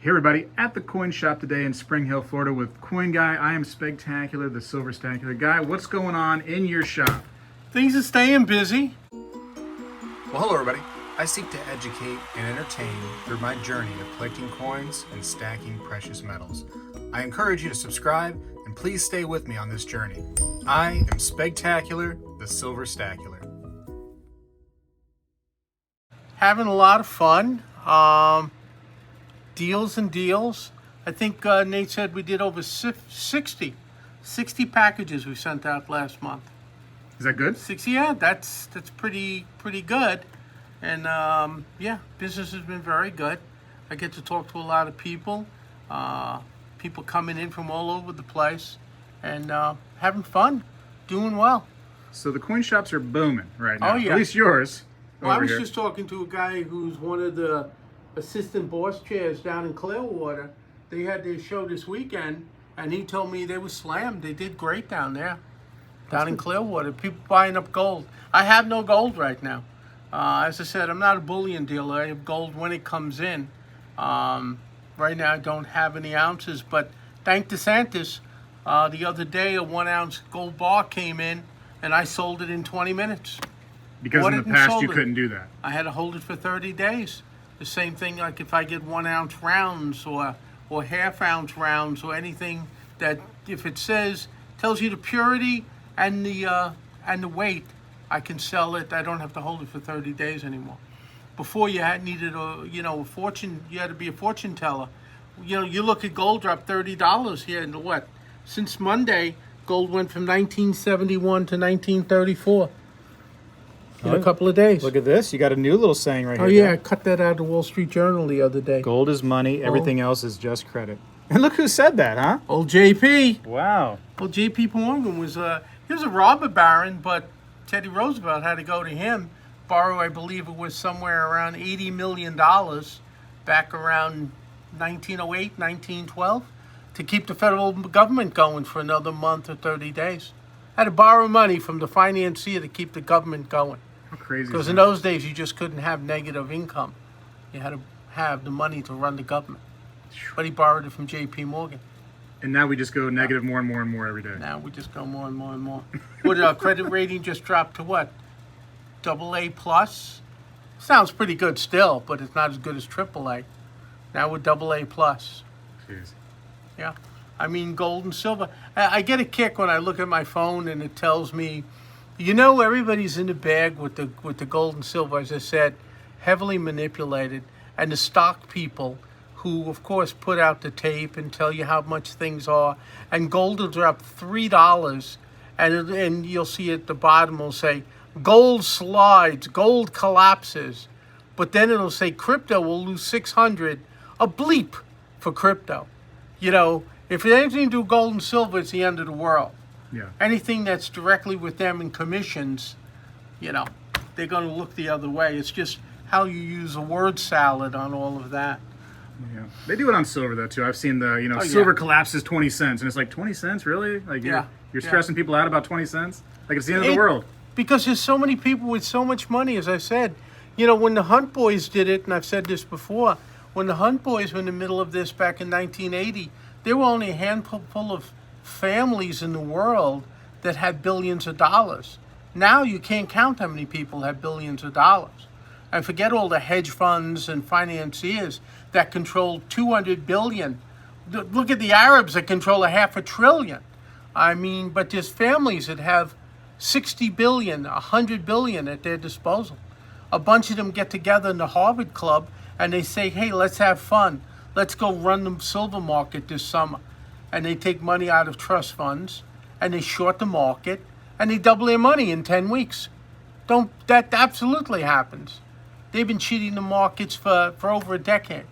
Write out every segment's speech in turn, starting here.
Hey everybody, at the coin shop today in Spring Hill, Florida with Coin Guy. I am Spegtacular, the Silverstacular guy. What's going on in your shop? Things are staying busy. Well, hello everybody. I seek to educate and entertain through my journey of collecting coins and stacking precious metals. I encourage you to subscribe and please stay with me on this journey. I am Spegtacular, the Silverstacular. Having a lot of fun. Deals and deals. I think Nate said we did over 60 packages we sent out last month. Is that good? 60, yeah, that's pretty good. And yeah, business has been very good. I get to talk to a lot of people. People coming in from all over the place and having fun, doing well. So the coin shops are booming right now. Oh, yeah. At least yours. Well, I was here. just talking to a guy who's one of the assistant boss chairs down in Clearwater. They had their show this weekend, and he told me they were slammed. They did great down there, down in Clearwater. People buying up gold. I have no gold right now. As I said, I'm not a bullion dealer. I have gold when it comes in. Right now, I don't have any ounces, but thank DeSantis, the other day, a 1 ounce gold bar came in, and I sold it in 20 minutes. Because in the past you couldn't do that. I had to hold it for 30 days. The same thing like if I get 1 ounce rounds or half ounce rounds or anything that if it tells you the purity and the weight, I can sell it. I don't have to hold it for 30 days anymore. Before you needed a fortune, you had to be a fortune teller. You look at gold drop $30 here in what? Since Monday, gold went from 1971 to 1934. In a couple of days. Look at this. You got a new little saying right here. Oh, yeah. Doc. I cut that out of the Wall Street Journal the other day. Gold is money. Everything else is just credit. And look who said that, huh? Old JP. Wow. Well, J.P. Morgan was he was a robber baron, but Teddy Roosevelt had to go to him, borrow, I believe it was somewhere around $80 million back around 1908, 1912, to keep the federal government going for another month or 30 days. Had to borrow money from the financier to keep the government going. How crazy is Because in that? those days, you just couldn't have negative income. You had to have the money to run the government. But he borrowed it from J.P. Morgan. And now we just go negative more and more and more every day. Now we just go more and more and more. What our credit rating just dropped to what? AA plus? Sounds pretty good still, but it's not as good as AAA. Now we're AA plus. Jeez. Yeah. I mean, gold and silver. I get a kick when I look at my phone and it tells me, everybody's in the bag with the gold and silver, as I said, heavily manipulated. And the stock people who, of course, put out the tape and tell you how much things are. And gold will drop $3, and you'll see at the bottom, it'll say, gold slides, gold collapses. But then it'll say crypto will lose 600, a bleep for crypto. If it has anything to do with gold and silver, it's the end of the world. Yeah. Anything that's directly with them in commissions, they're going to look the other way. It's just how you use a word salad on all of that. Yeah. They do it on silver though too. I've seen the silver collapses 20 cents, and it's like 20 cents, really? Like you're stressing people out about 20 cents? Like it's the end of the world. Because there's so many people with so much money, as I said. When the Hunt Boys did it, and I've said this before, when the Hunt Boys were in the middle of this back in 1980, there were only a handful of families in the world that had billions of dollars. Now you can't count how many people have billions of dollars. And forget all the hedge funds and financiers that control 200 billion. Look at the Arabs that control $500 billion. I mean, but there's families that have 60 billion, 100 billion at their disposal. A bunch of them get together in the Harvard Club and they say, hey, let's have fun. Let's go run the silver market this summer. And they take money out of trust funds and they short the market and they double their money in 10 weeks. That absolutely happens. They've been cheating the markets for over a decade.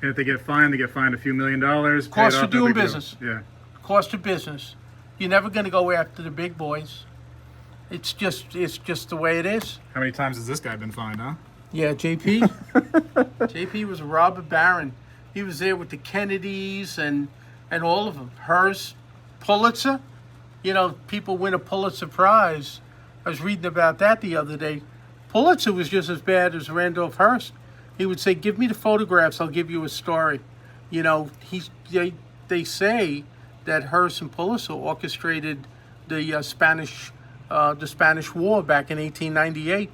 And if they get fined a few $1 million. Cost of of doing business. Yeah. Cost of business. You're never going to go after the big boys. It's just the way it is. How many times has this guy been fined, huh? Yeah, JP. JP was a robber baron. He was there with the Kennedys and all of them. Hearst, Pulitzer. People win a Pulitzer Prize. I was reading about that the other day. Pulitzer was just as bad as Randolph Hearst. He would say, "Give me the photographs. I'll give you a story." You know, they say that Harrison Pulitzer orchestrated the Spanish War back in 1898.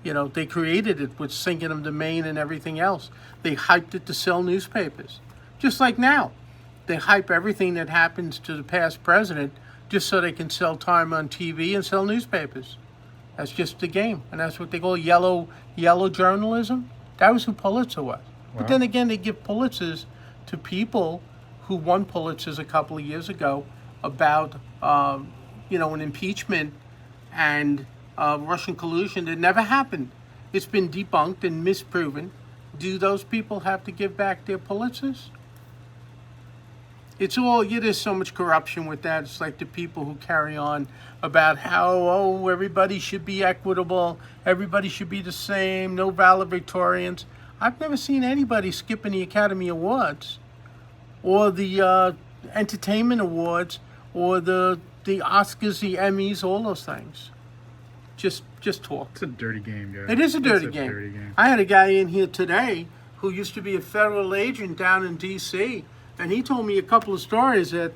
You know, they created it with sinking them to Maine and everything else. They hyped it to sell newspapers. Just like now. They hype everything that happens to the past president just so they can sell time on TV and sell newspapers. That's just the game. And that's what they call yellow journalism. That was who Pulitzer was. Wow. But then again, they give Pulitzers to people who won Pulitzers a couple of years ago about, an impeachment and Russian collusion that never happened. It's been debunked and misproven. Do those people have to give back their Pulitzers? It's all, there's so much corruption with that. It's like the people who carry on about how, everybody should be equitable, everybody should be the same, no valedictorians. I've never seen anybody skipping the Academy Awards or the Entertainment Awards or the Oscars, the Emmys, all those things. Just talk. It's a dirty game, guys. It is a dirty game. I had a guy in here today who used to be a federal agent down in D.C., and he told me a couple of stories that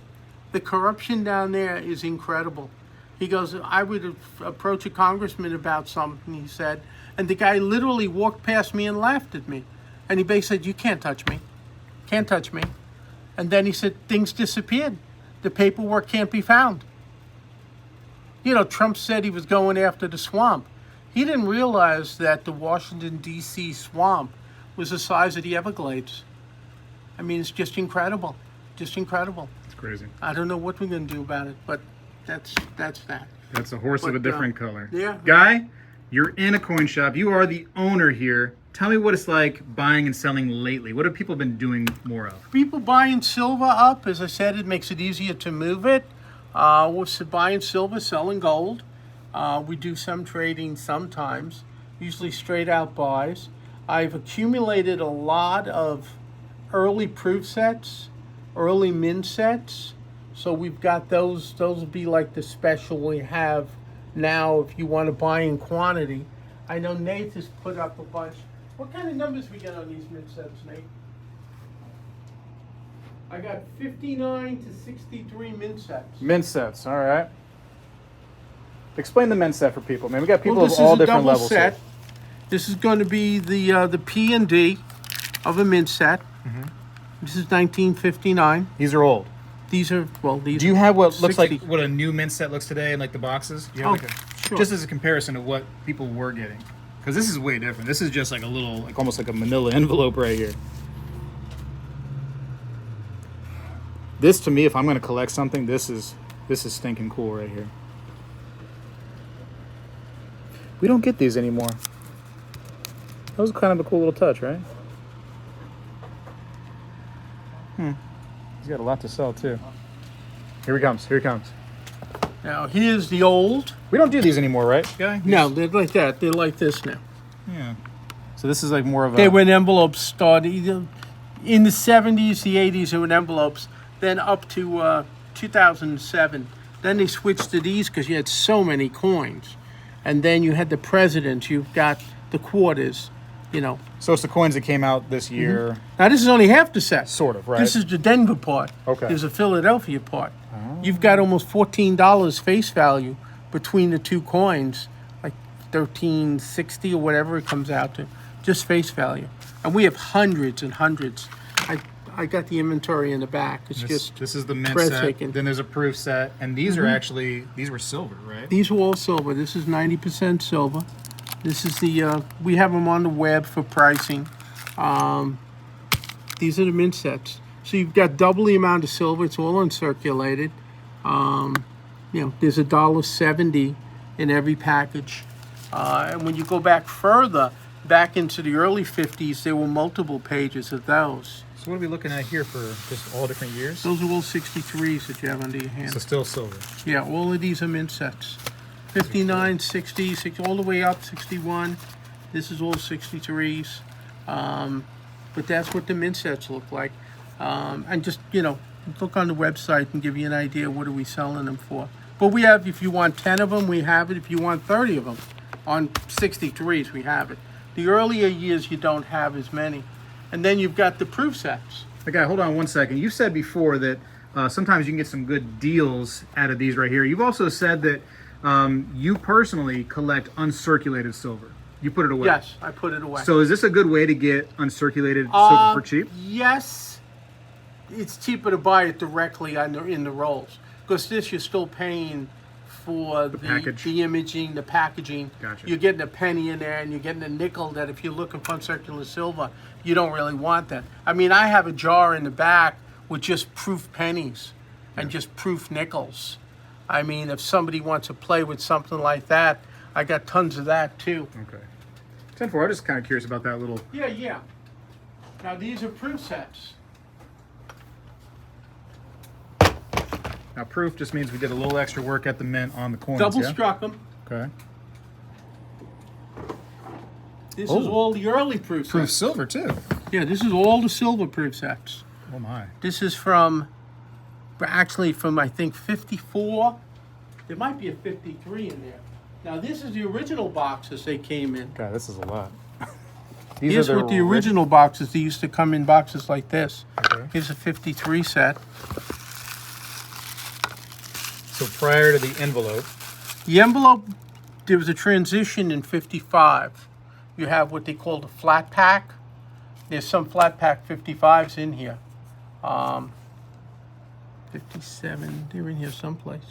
the corruption down there is incredible. He goes, I would approach a congressman about something, he said, and the guy literally walked past me and laughed at me. And he basically said, you can't touch me. Can't touch me. And then he said, things disappeared. The paperwork can't be found. You know, Trump said he was going after the swamp. He didn't realize that the Washington, D.C. swamp was the size of the Everglades. I mean, it's just incredible. Just incredible. It's crazy. I don't know what we're going to do about it, but that's that. That's a horse of a different color. Yeah. Guy, you're in a coin shop. You are the owner here. Tell me what it's like buying and selling lately. What have people been doing more of? People buying silver up. As I said, it makes it easier to move it. We're buying silver, selling gold. We do some trading sometimes, usually straight out buys. I've accumulated a lot of early proof sets, early min sets. So we've got those. Those will be like the special we have now if you want to buy in quantity. I know Nate has put up a bunch. What kind of numbers we get on these min sets, Nate? I got 59 to 63 min sets. Min sets, all right. Explain the min set for people, man. We got people of all different levels here. This is going to be the P and D of a min set. Mm-hmm. This is 1959. These are old. These are, these. Do you have what 60. looks like what a new mint set looks today in like the boxes? Do you have sure. Just as a comparison of what people were getting. Because this is way different. This is just like a little, like almost like a manila envelope right here. This to me, if I'm going to collect something, this is stinking cool right here. We don't get these anymore. That was kind of a cool little touch, right? He's got a lot to sell too. Here he comes. Here he comes. Now here's the old. We don't do these anymore, right, Guy? No, they're like that. They're like this now. Yeah. So this is like more of a... They were in envelopes started in the 70s, the 80s, they were in envelopes. Then up to 2007. Then they switched to these because you had so many coins. And then you had the presidents. You've got the quarters, So it's the coins that came out this year. Mm-hmm. Now this is only half the set. Sort of, right? This is the Denver part. Okay. There's a Philadelphia part. Oh. You've got almost $14 face value between the two coins, like $13.60 or whatever it comes out to, just face value. And we have hundreds and hundreds. I got the inventory in the back. This is the mint set. Then there's a proof set, and these are actually were silver, right? These are all silver. This is 90% silver. This is the we have them on the web for pricing. These are the mint sets. So you've got double the amount of silver. It's all uncirculated. There's $1.70 in every package. And when you go back further, back into the early 50s, there were multiple pages of those. So what are we looking at here for just all different years? Those are all 63s that you have under your hand. So still silver. Yeah, all of these are mint sets. 59, 60, all the way up, 61. This is all 63s. But that's what the mint sets look like. And just, look on the website and give you an idea what are we selling them for. But we have, if you want 10 of them, we have it. If you want 30 of them on 63s, we have it. The earlier years, you don't have as many. And then you've got the proof sets. Okay, hold on one second. You said before that sometimes you can get some good deals out of these right here. You've also said that you personally collect uncirculated silver. You put it away. Yes, I put it away. So is this a good way to get uncirculated silver for cheap? Yes. It's cheaper to buy it directly in the rolls. Because this, you're still paying for the imaging, the packaging. Gotcha. You're getting a penny in there, and you're getting a nickel that if you're looking for uncirculated silver, you don't really want that. I mean, I have a jar in the back with just proof pennies and just proof nickels. I mean, if somebody wants to play with something like that, I got tons of that too. Okay. 10-4, I'm just kind of curious about that little... Yeah. Now, these are proof sets. Now, proof just means we did a little extra work at the mint on the coins, Double yeah? struck them. Okay. This is all the early proof sets. Proof silver, too. Yeah, this is all the silver proof sets. Oh, my. This is from, actually from, I think, 54. There might be a 53 in there. Now, this is the original boxes they came in. God, this is a lot. Here's with the original boxes. They used to come in boxes like this. Okay. Here's a 53 set. So prior to the envelope. The envelope, there was a transition in 55. You have what they call the flat pack. There's some flat pack 55s in here. 57, they're in here someplace.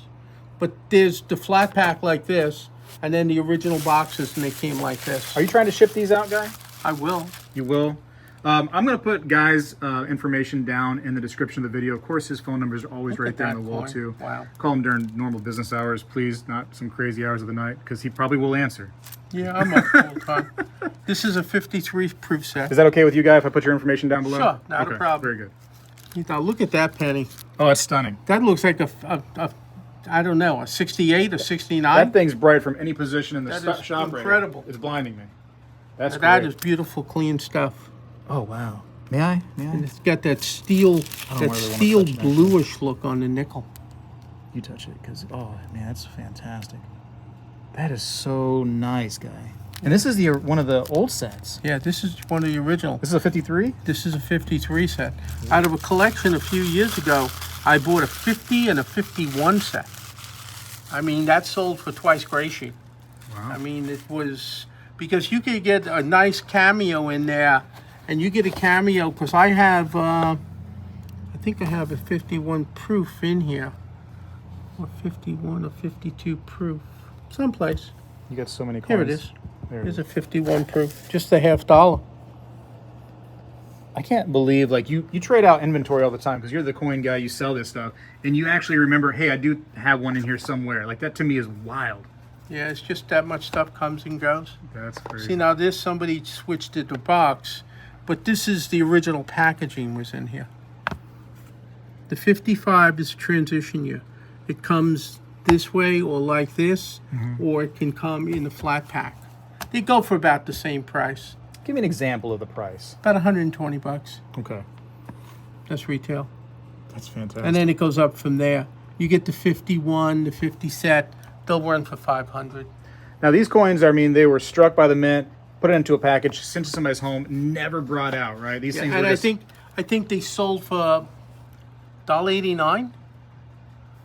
But there's the flat pack like this, and then the original boxes, and they came like this. Are you trying to ship these out, Guy? I will. You will? I'm going to put Guy's information down in the description of the video. Of course, his phone number is always right there on the wall, too. Wow. Call him during normal business hours, please, not some crazy hours of the night, because he probably will answer. Yeah, I'm up all the time. This is a 53 proof set. Is that okay with you, Guy, if I put your information down below? Sure, not a problem. Very good. Now, look at that penny. Oh, it's stunning. That looks like I don't know, a 68, a 69. That thing's bright from any position in the That is shop right incredible. here. It's blinding me. That's That great. is beautiful, clean stuff. Oh, wow. May I? And it's got that steel, bluish look on the nickel. You touch it, because, oh, man, that's fantastic. That is so nice, Guy. And this is one of the old sets. Yeah, this is one of the original. This is a 53? This is a 53 set. Out of a collection a few years ago, I bought a 50 and a 51 set. I mean, that sold for twice Gracie. Wow. I mean, it was, because you could get a nice cameo in there, and you get a cameo, because I have, I think I have a 51 proof in here. Or 51 or 52 proof. Someplace. You got so many coins. Here it is. There's Here's a 51 proof. Just a $50. I can't believe, like, you trade out inventory all the time because you're the coin guy, you sell this stuff, and you actually remember, hey, I do have one in here somewhere. Like, that to me is wild. Yeah, it's just that much stuff comes and goes. That's crazy. See, now this, somebody switched it to box, but this is the original packaging was in here. The 55 is transition year. It comes this way or like this, or it can come in a flat pack. They go for about the same price. Give me an example of the price. About 120 bucks. Okay. That's retail. That's fantastic. And then it goes up from there. You get the 51, the 50 set. They'll run for 500. Now, these coins, I mean, they were struck by the mint, put it into a package, sent to somebody's home, never brought out, right? These things And were just... I think they sold for $1.89.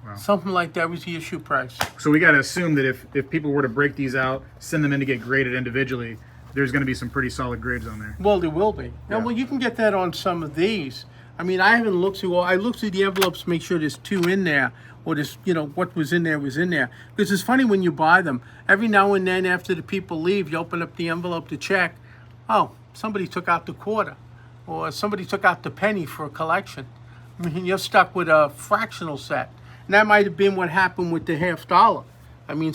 Wow. Something like that was the issue price. So we got to assume that if people were to break these out, send them in to get graded individually, there's going to be some pretty solid grades on there. Well, there will be. Now, Yeah. well, you can get that on some of these. I mean, I haven't looked through all. I looked through the envelopes to make sure there's two in there, or there's, what was in there was in there. Because it's funny when you buy them. Every now and then, after the people leave, you open up the envelope to check. Oh, somebody took out the quarter, or somebody took out the penny for a collection. I mean, you're stuck with a fractional set. And that might have been what happened with the $50. I mean,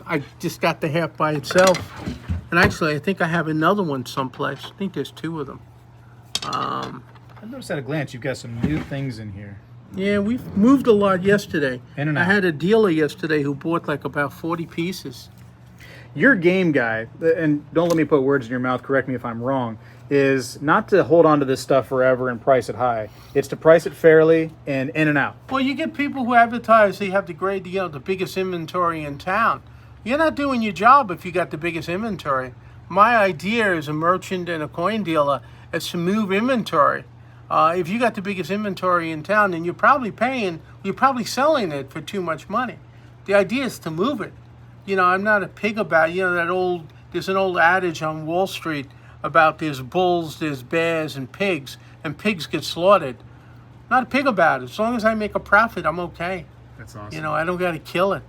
I just got the half by itself. And actually, I think I have another one someplace. I think there's two of them. I noticed at a glance you've got some new things in here. Yeah, we've moved a lot yesterday. In and I out. had a dealer yesterday who bought like about 40 pieces. Your game guy, and don't let me put words in your mouth, correct me if I'm wrong, is not to hold on to this stuff forever and price it high. It's to price it fairly and in and out. Well, you get people who advertise they have the biggest inventory in town. You're not doing your job if you got the biggest inventory. my idea as a merchant and a coin dealer is to move inventory. If you got the biggest inventory in town, then you're probably selling it for too much money. The idea is to move it. I'm not a pig about it. There's an old adage on Wall Street about there's bulls, there's bears, and pigs get slaughtered. Not a pig about it. As long as I make a profit, I'm okay. That's awesome. I don't got to kill it.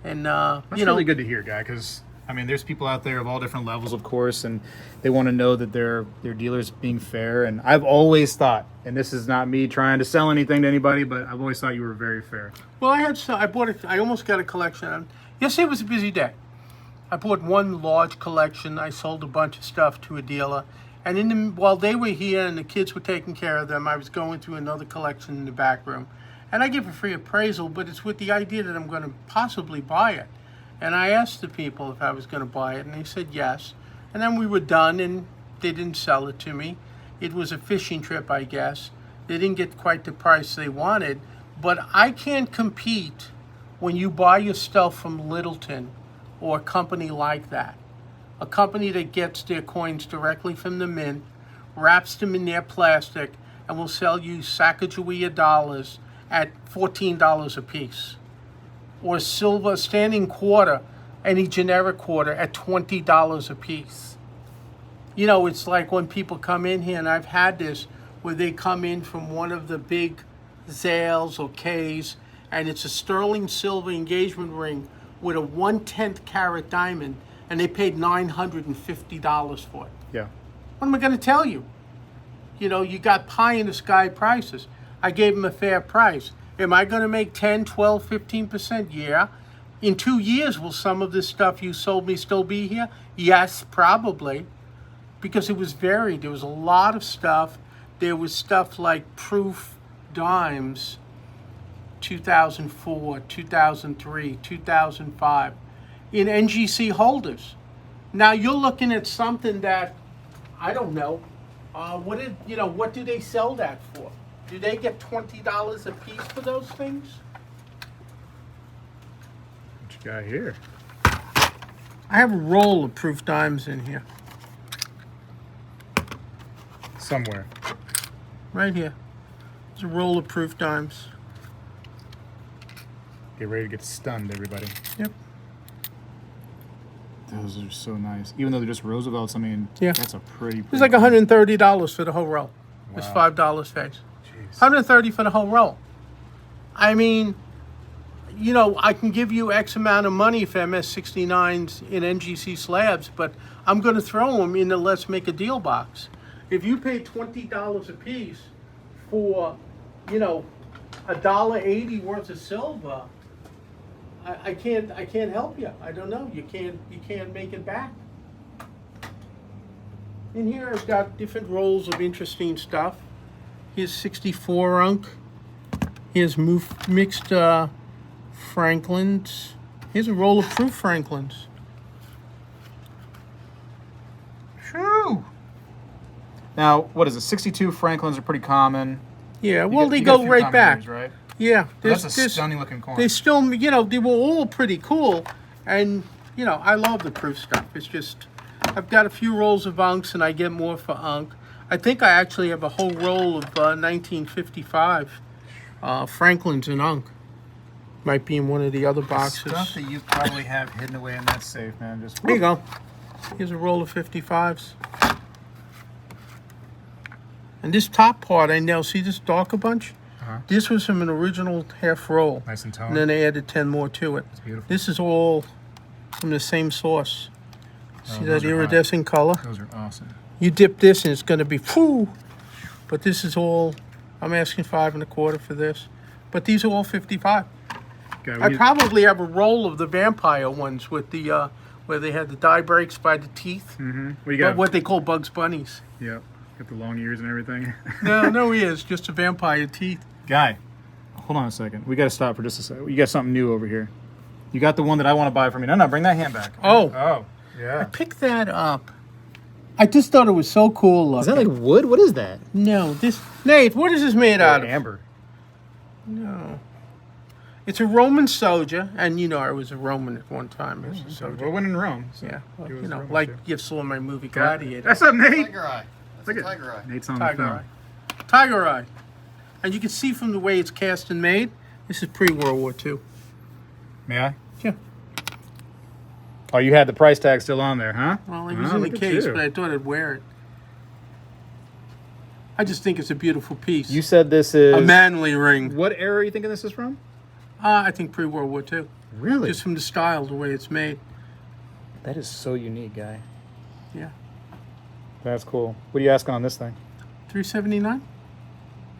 And That's really good to hear, Guy, because there's people out there of all different levels, of course, and they want to know that their dealer's being fair. And I've always thought, and this is not me trying to sell anything to anybody, but I've always thought you were very fair. Well, I almost got a collection. Yesterday was a busy day. I bought one large collection. I sold a bunch of stuff to a dealer. And while they were here and the kids were taking care of them, I was going through another collection in the back room. And I give a free appraisal, but it's with the idea that I'm going to possibly buy it. And I asked the people if I was going to buy it, and they said yes. And then we were done, and they didn't sell it to me. It was a fishing trip, I guess. They didn't get quite the price they wanted. But I can't compete when you buy your stuff from Littleton or a company like that. A company that gets their coins directly from the mint, wraps them in their plastic, and will sell you Sacagawea dollars at $14 a piece. Or silver standing quarter, any generic quarter, at $20 a piece. It's like when people come in here, and I've had this, where they come in from one of the big Zales or K's, and it's a sterling silver engagement ring with a 1/10 carat diamond, and they paid $950 for it. Yeah. What am I going to tell you? You got pie in the sky prices. I gave them a fair price. Am I going to make 10, 12, 15%? Yeah. In 2 years, will some of this stuff you sold me still be here? Yes, probably. Because it was varied. There was a lot of stuff. There was stuff like proof dimes, 2004, 2003, 2005, in NGC holders. Now you're looking at something that, I don't know, what do they sell that for? Do they get $20 a piece for those things? What you got here? I have a roll of proof dimes in here. Somewhere. Right here. There's a roll of proof dimes. Get ready to get stunned, everybody. Yep. Those are so nice. Even though they're just Roosevelts, Yeah. That's a pretty It's like $130 for the whole roll. It's Wow. $5 face. Jeez. $130 for the whole roll. I can give you X amount of money for MS69s in NGC slabs, but I'm going to throw them in the let's make a deal box. If you pay $20 a piece for, $1.80 worth of silver, I can't help you. I don't know. You can't make it back. In here I've got different rolls of interesting stuff. Here's 64 unk. Here's mixed Franklins. Here's a roll of proof Franklins. Shoo! Now, what is it? 62 Franklins are pretty common. Yeah, You well, get- they you get a go few right common back. names, right? Yeah, That's a stunning looking coin. They still, they were all pretty cool, and I love the proof stuff. It's just, I've got a few rolls of unks, and I get more for unk. I think I actually have a whole roll of 1955 Franklins and unk. Might be in one of the other boxes. Stuff that you probably have hidden away in that safe, man. Just There you go. Here's a roll of 55s. And this top part, I now see this darker bunch. This was from an original half roll. nice and toned. And then they added 10 more to it. It's beautiful. This is all from the same source. See that those are hot. iridescent color? Those are awesome. You dip this and it's going to be whew. But this is all, I'm asking 5 1/4 for this. But these are all 55. Okay, I probably have a roll of the vampire ones with the, where they had the die breaks by the teeth. Mm-hmm. What you got? What they call Bugs Bunnies. Yep. Got the long ears and everything. No, he is. Just a vampire teeth. Guy, hold on a second. We got to stop for just a second. You got something new over here. You got the one that I want to buy from you. No, bring that hand back. Oh. Oh, yeah. Pick that up. I just thought it was so cool looking. Is that like wood? What is that? No, Nate, what is this made out of? Amber. No. It's a Roman soldier, and you know I was a Roman at one time as a soldier. Well, when in Rome. So Yeah, well, he was you know, Roman like too. you saw in my movie Gladiator. That's up, Nate. Tiger eye. That's Look a at tiger eye. Nate's on Tiger the film. eye. Tiger eye. And you can see from the way it's cast and made, this is pre-World War II. May I? Yeah. Oh, you had the price tag still on there, huh? Well, it was Oh, in the look at case, you. but I thought I'd wear it. I just think it's a beautiful piece. You said this is a manly ring. What era are you thinking this is from? I think pre-World War II. Really? Just from the style, the way it's made. That is so unique, guy. Yeah. That's cool. What are you asking on this thing? $379.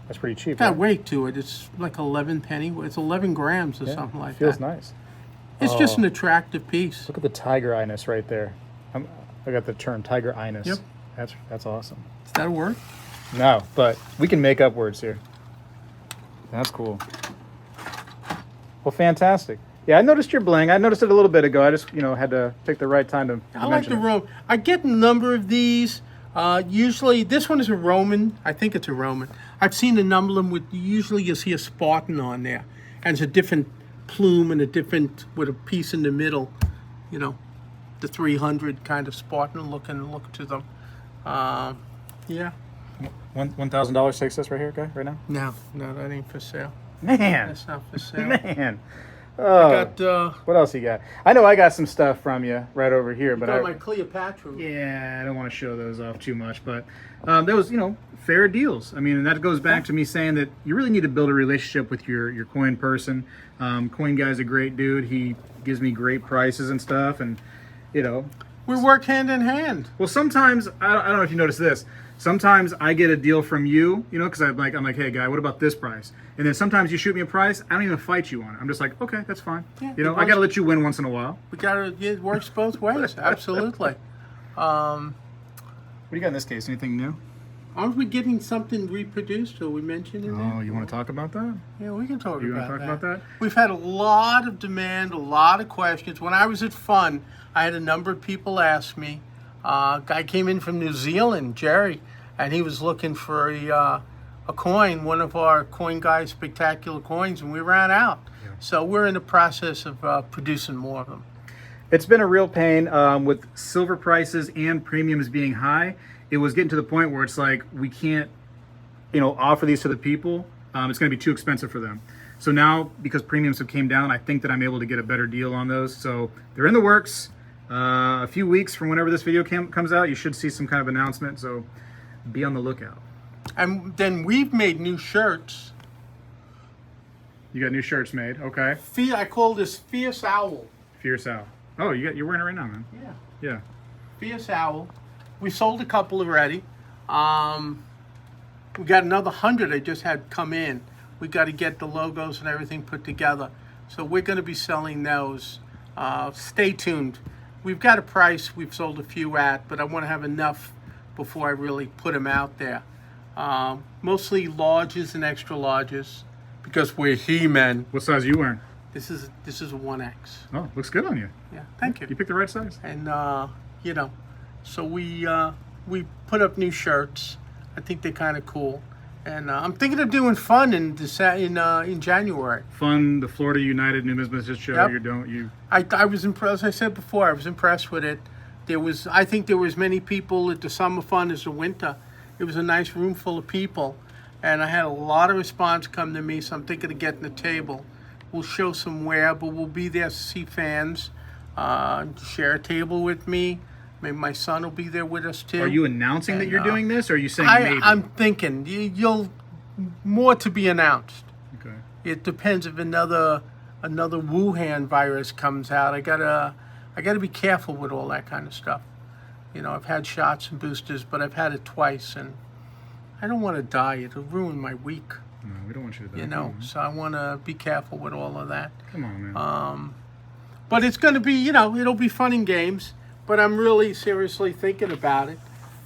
That's pretty cheap. Got right? weight to it. It's like 11 penny. It's 11 grams or Yeah, something like feels that. nice. It's just Oh. an attractive piece. Look at the tiger eye-ness right there. I got the term tiger eye-ness. Yep. That's awesome. Is that a word? No, but we can make up words here. That's cool. Well, fantastic. Yeah, I noticed your bling. I noticed it a little bit ago. I just, had to take the right time to I like mention the it. Roman. I get a number of these. Usually, this one is a Roman. I think it's a Roman. I've seen a number of them with, usually you'll see a Spartan on there. And it's a different plume and with a piece in the middle. The 300 kind of Spartan look to them. Yeah. $1,000 takes this right here, guy, right now? No, that ain't for sale. Man. That's not for sale. Man. I Oh, got, what else you got? I know I got some stuff from you right over here, but got my Cleopatra. yeah, I don't want to show those off too much, but that was, fair deals. I mean, and that goes back to me saying that you really need to build a relationship with your coin person. Coin guy's a great dude. He gives me great prices and stuff, and We work hand in hand. well, sometimes I don't know if you notice this. Sometimes I get a deal from you, because I'm like, hey guy, what about this price? And then sometimes you shoot me a price, I don't even fight you on it. I'm just like, okay, that's fine. Yeah, I got to let you win once in a while. It works both ways. Absolutely. What do you got in this case? Anything new? Aren't we getting something reproduced? Or we mentioned in there? Oh, you want to talk about that? Yeah, we can talk You about want to talk about that? We've had a lot of demand, a lot of questions. When I was at Fun, I had a number of people ask me. A guy came in from New Zealand, Jerry, and he was looking for a coin, one of our coin guys' spectacular coins, and we ran out. Yeah. So we're in the process of producing more of them. It's been a real pain with silver prices and premiums being high. It was getting to the point where it's like we can't, offer these to the people. It's going to be too expensive for them. So now, because premiums have came down, I think that I'm able to get a better deal on those. So they're in the works. A few weeks from whenever this video comes out, you should see some kind of announcement. So be on the lookout. And then we've made new shirts. You got new shirts made, okay? I call this Fierce Owl. Fierce Owl. Oh, you're wearing it right now, man. Yeah. Yeah. Fierce Owl. We sold a couple already. We got another 100 I just had come in. We got to get the logos and everything put together. So we're going to be selling those. Stay tuned. We've got a price we've sold a few at, but I want to have enough before I really put them out there. Mostly larges and extra larges because we're He-Men. What size are you wearing? This is a 1X. Oh, looks good on you. Yeah, thank you. You picked the right size. And so we put up new shirts. I think they're kind of cool, and I'm thinking of doing Fun in January. Fun, the Florida United Numismatic show. Yep. I was impressed. As I said before, I was impressed with it. I think there was many people at the summer fun as the winter. It was a nice room full of people, and I had a lot of response come to me. So I'm thinking of getting a table. We'll show some wear, but we'll be there to see fans, share a table with me. Maybe my son will be there with us too. Are you announcing that you're doing this, or are you saying maybe? I'm thinking you'll more to be announced. Okay. It depends if another Wuhan virus comes out. I gotta be careful with all that kind of stuff. I've had shots and boosters, but I've had it twice, and I don't want to die. It'll ruin my week. No, we don't want you to die. So I want to be careful with all of that. Come on, man. But it's going to be, it'll be fun and games. But I'm really seriously thinking about it.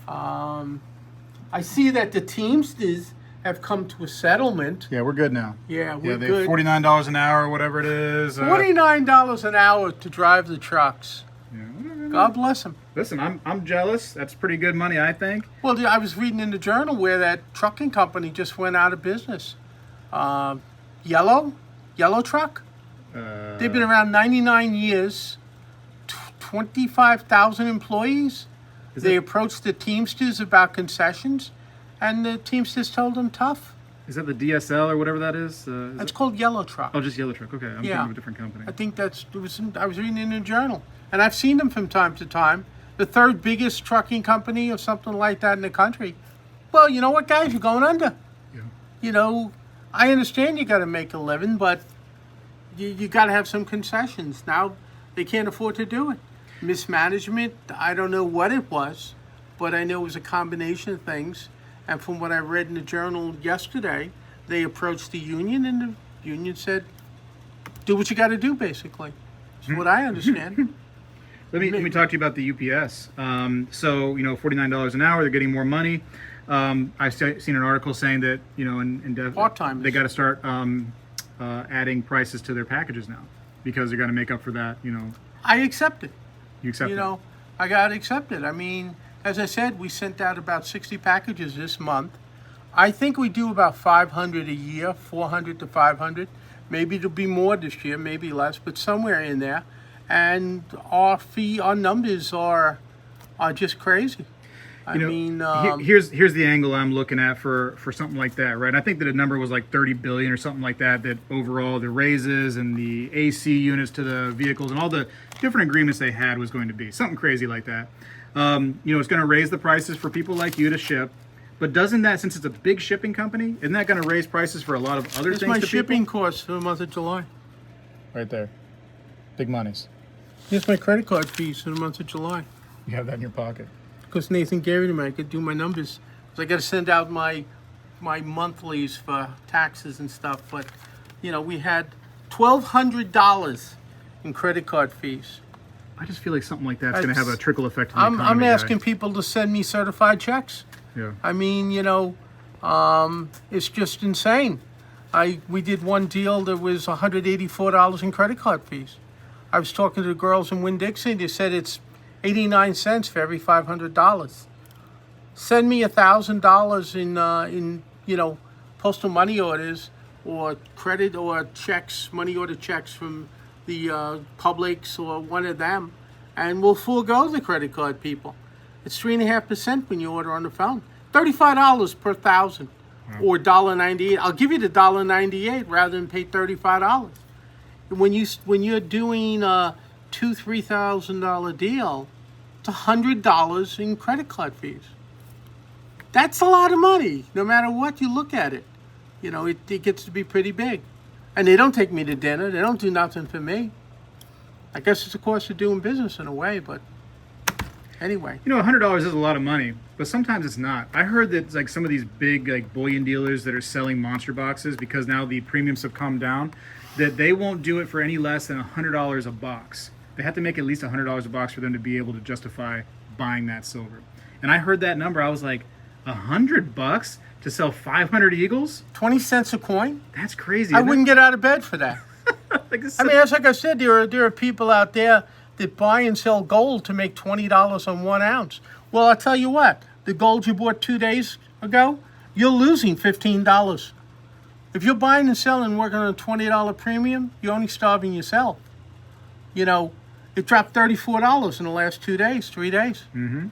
I see that the Teamsters have come to a settlement. Yeah, we're good now. Yeah, we're they good. $49 an hour, whatever it is. $49 an hour to drive the trucks. Yeah. God bless them. Listen, I'm jealous. That's pretty good money, I think. Well, I was reading in the journal where that trucking company just went out of business. Yellow truck. They've been around 99 years, 25,000 employees. They approached the Teamsters about concessions, and the Teamsters told them tough. Is that the DSL or whatever that is? It's called Yellow Truck. Oh, just Yellow Truck. Okay, I'm thinking of a different company. I think I was reading in a journal, and I've seen them from time to time. The third biggest trucking company or something like that in the country. Well, you know what, guys? You're going under. Yeah. You know, I understand you got to make a living, but you got to have some concessions. Now, they can't afford to do it. Mismanagement, I don't know what it was, but I know it was a combination of things. And from what I read in the journal yesterday, they approached the union, and the union said, do what you got to do, basically. That's what I understand. Let me talk to you about the UPS. So, $49 an hour, they're getting more money. I've seen an article saying that, Part-timers. they got to start adding prices to their packages now because they're going to make up for that, I accept it. You accept it? I got to accept it. I mean, as I said, we sent out about 60 packages this month. I think we do about 500 a year, 400 to 500. Maybe it'll be more this year, maybe less, but somewhere in there. And our numbers are just crazy. Here's the angle I'm looking at for something like that, right? I think that a number was like 30 billion or something like that. That overall the raises and the AC units to the vehicles and all the different agreements they had was going to be something crazy like that. It's going to raise the prices for people like you to ship. But doesn't that, since it's a big shipping company, isn't that going to raise prices for a lot of other things? It's my to shipping people? cost for the month of July. Right there, big monies. Here's my credit card fees for the month of July. You have that in your pocket. Because Nathan gave it to me, I could do my numbers. Because I got to send out my monthlies for taxes and stuff. But, we had $1,200 in credit card fees. I just feel like something like that's going to have a trickle effect. I'm asking people to send me certified checks. Yeah. I mean, it's just insane. We did one deal that was $184 in credit card fees. I was talking to the girls in Winn-Dixie. They said it's 89 cents for every $500. Send me $1,000 in postal money orders or credit or checks, money order checks from the Publix or one of them, and we'll forego the credit card people. It's 3.5% when you order on the phone. $35 per thousand, or $1.98. I'll give you the $1.98 rather than pay $35. When you're doing a $2,000-3,000 deal, it's $100 in credit card fees. That's a lot of money, no matter what you look at it. It gets to be pretty big. And they don't take me to dinner. They don't do nothing for me. I guess it's a cost of doing business in a way, but anyway. $100 is a lot of money, but sometimes it's not. I heard that like some of these big like bullion dealers that are selling monster boxes, because now the premiums have come down, that they won't do it for any less than $100 a box. They have to make at least $100 a box for them to be able to justify buying that silver. And I heard that number. I was like, $100 to sell 500 eagles? 20 cents a coin? That's crazy. I wouldn't get out of bed for that. That's like I said, there are people out there that buy and sell gold to make $20 on 1 ounce. Well, I'll tell you what, the gold you bought 2 days ago, you're losing $15. If you're buying and selling working on a $20 premium, you're only starving yourself. It dropped $34 in the last 2 days, 3 days. Mm-hmm.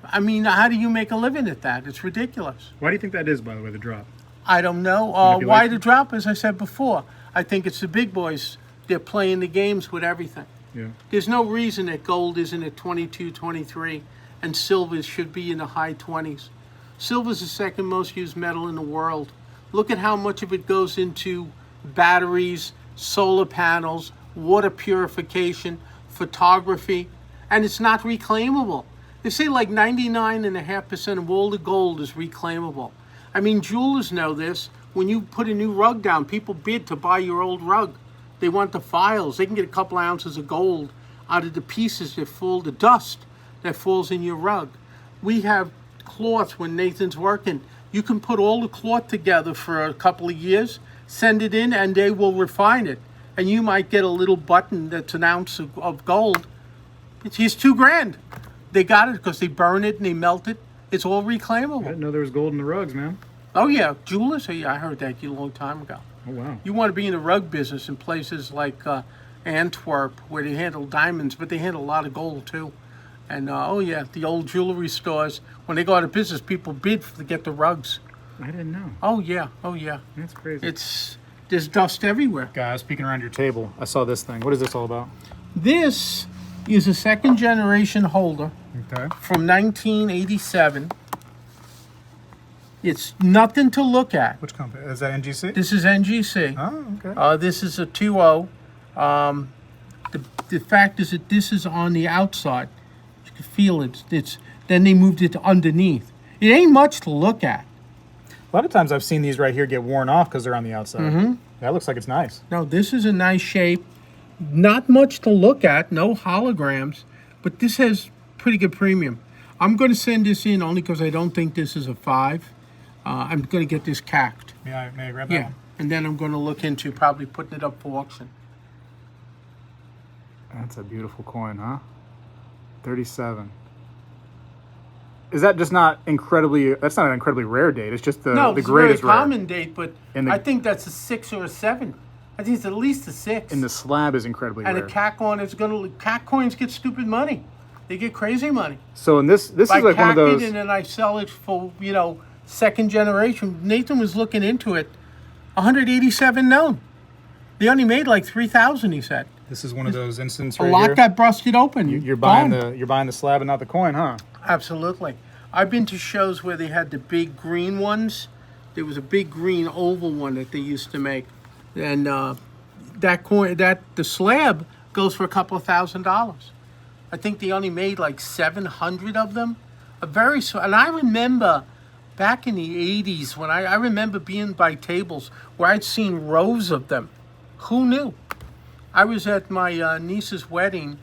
I mean, how do you make a living at that? It's ridiculous. Why do you think that is, by the way, the drop? I don't know. Why the drop? As I said before, I think it's the big boys. They're playing the games with everything. Yeah. There's no reason that gold isn't at 22, 23, and silver should be in the high 20s. Silver's the second most used metal in the world. Look at how much of it goes into batteries, solar panels, water purification, photography, and it's not reclaimable. They say like 99.5% of all the gold is reclaimable. I mean, jewelers know this. When you put a new rug down, people bid to buy your old rug. They want the files. They can get a couple ounces of gold out of the pieces that fall, the dust that falls in your rug. We have cloth when Nathan's working. You can put all the cloth together for a couple of years, send it in, and they will refine it. And you might get a little button that's an ounce of gold. It's $2,000. They got it because they burn it and they melt it. It's all reclaimable. I didn't know there was gold in the rugs, man. Oh, yeah. Jewelers? Yeah, I heard that a long time ago. Oh, wow. You want to be in the rug business in places like Antwerp, where they handle diamonds, but they handle a lot of gold too. And oh yeah, the old jewelry stores, when they go out of business, people bid to get the rugs. I didn't know. Oh yeah, oh yeah. That's crazy. There's dust everywhere. Guys, peeking around your table, I saw this thing. What is this all about? This is a second generation holder Okay. from 1987. It's nothing to look at. Which company? Is that NGC? This is NGC. Oh, okay. This is a 2.0. The fact is that this is on the outside. You can feel it. Then they moved it to underneath. It ain't much to look at. A lot of times I've seen these right here get worn off because they're on the outside. Mm-hmm. That looks like it's nice. No, this is a nice shape. Not much to look at. No holograms. But this has pretty good premium. I'm going to send this in only because I don't think this is a 5. I'm going to get this cacked. May I grab that Yeah. one? And then I'm going to look into probably putting it up for auction. That's a beautiful coin, huh? 37. Is that just not incredibly... That's not an incredibly rare date. It's just the No, it's greatest a very rare. common date, but And the- I think that's a 6 or a 7. I think it's at least a 6. And the slab is incredibly and rare. a cat coin is going to... Cat coins get stupid money. They get crazy money. So in this is I like one of cack it those... and then I sell it for, second generation. Nathan was looking into it. 187 known. They only made like 3,000, he said. This is one of those instances A right lot here. got busted open. You're buying Gone. you're buying the slab and not the coin, huh? Absolutely. I've been to shows where they had the big green ones. There was a big green oval one that they used to make. And the slab goes for a couple of $1,000s. I think they only made like 700 of them. And I remember back in the 80s when I remember being by tables where I'd seen rows of them. Who knew? I was at my niece's wedding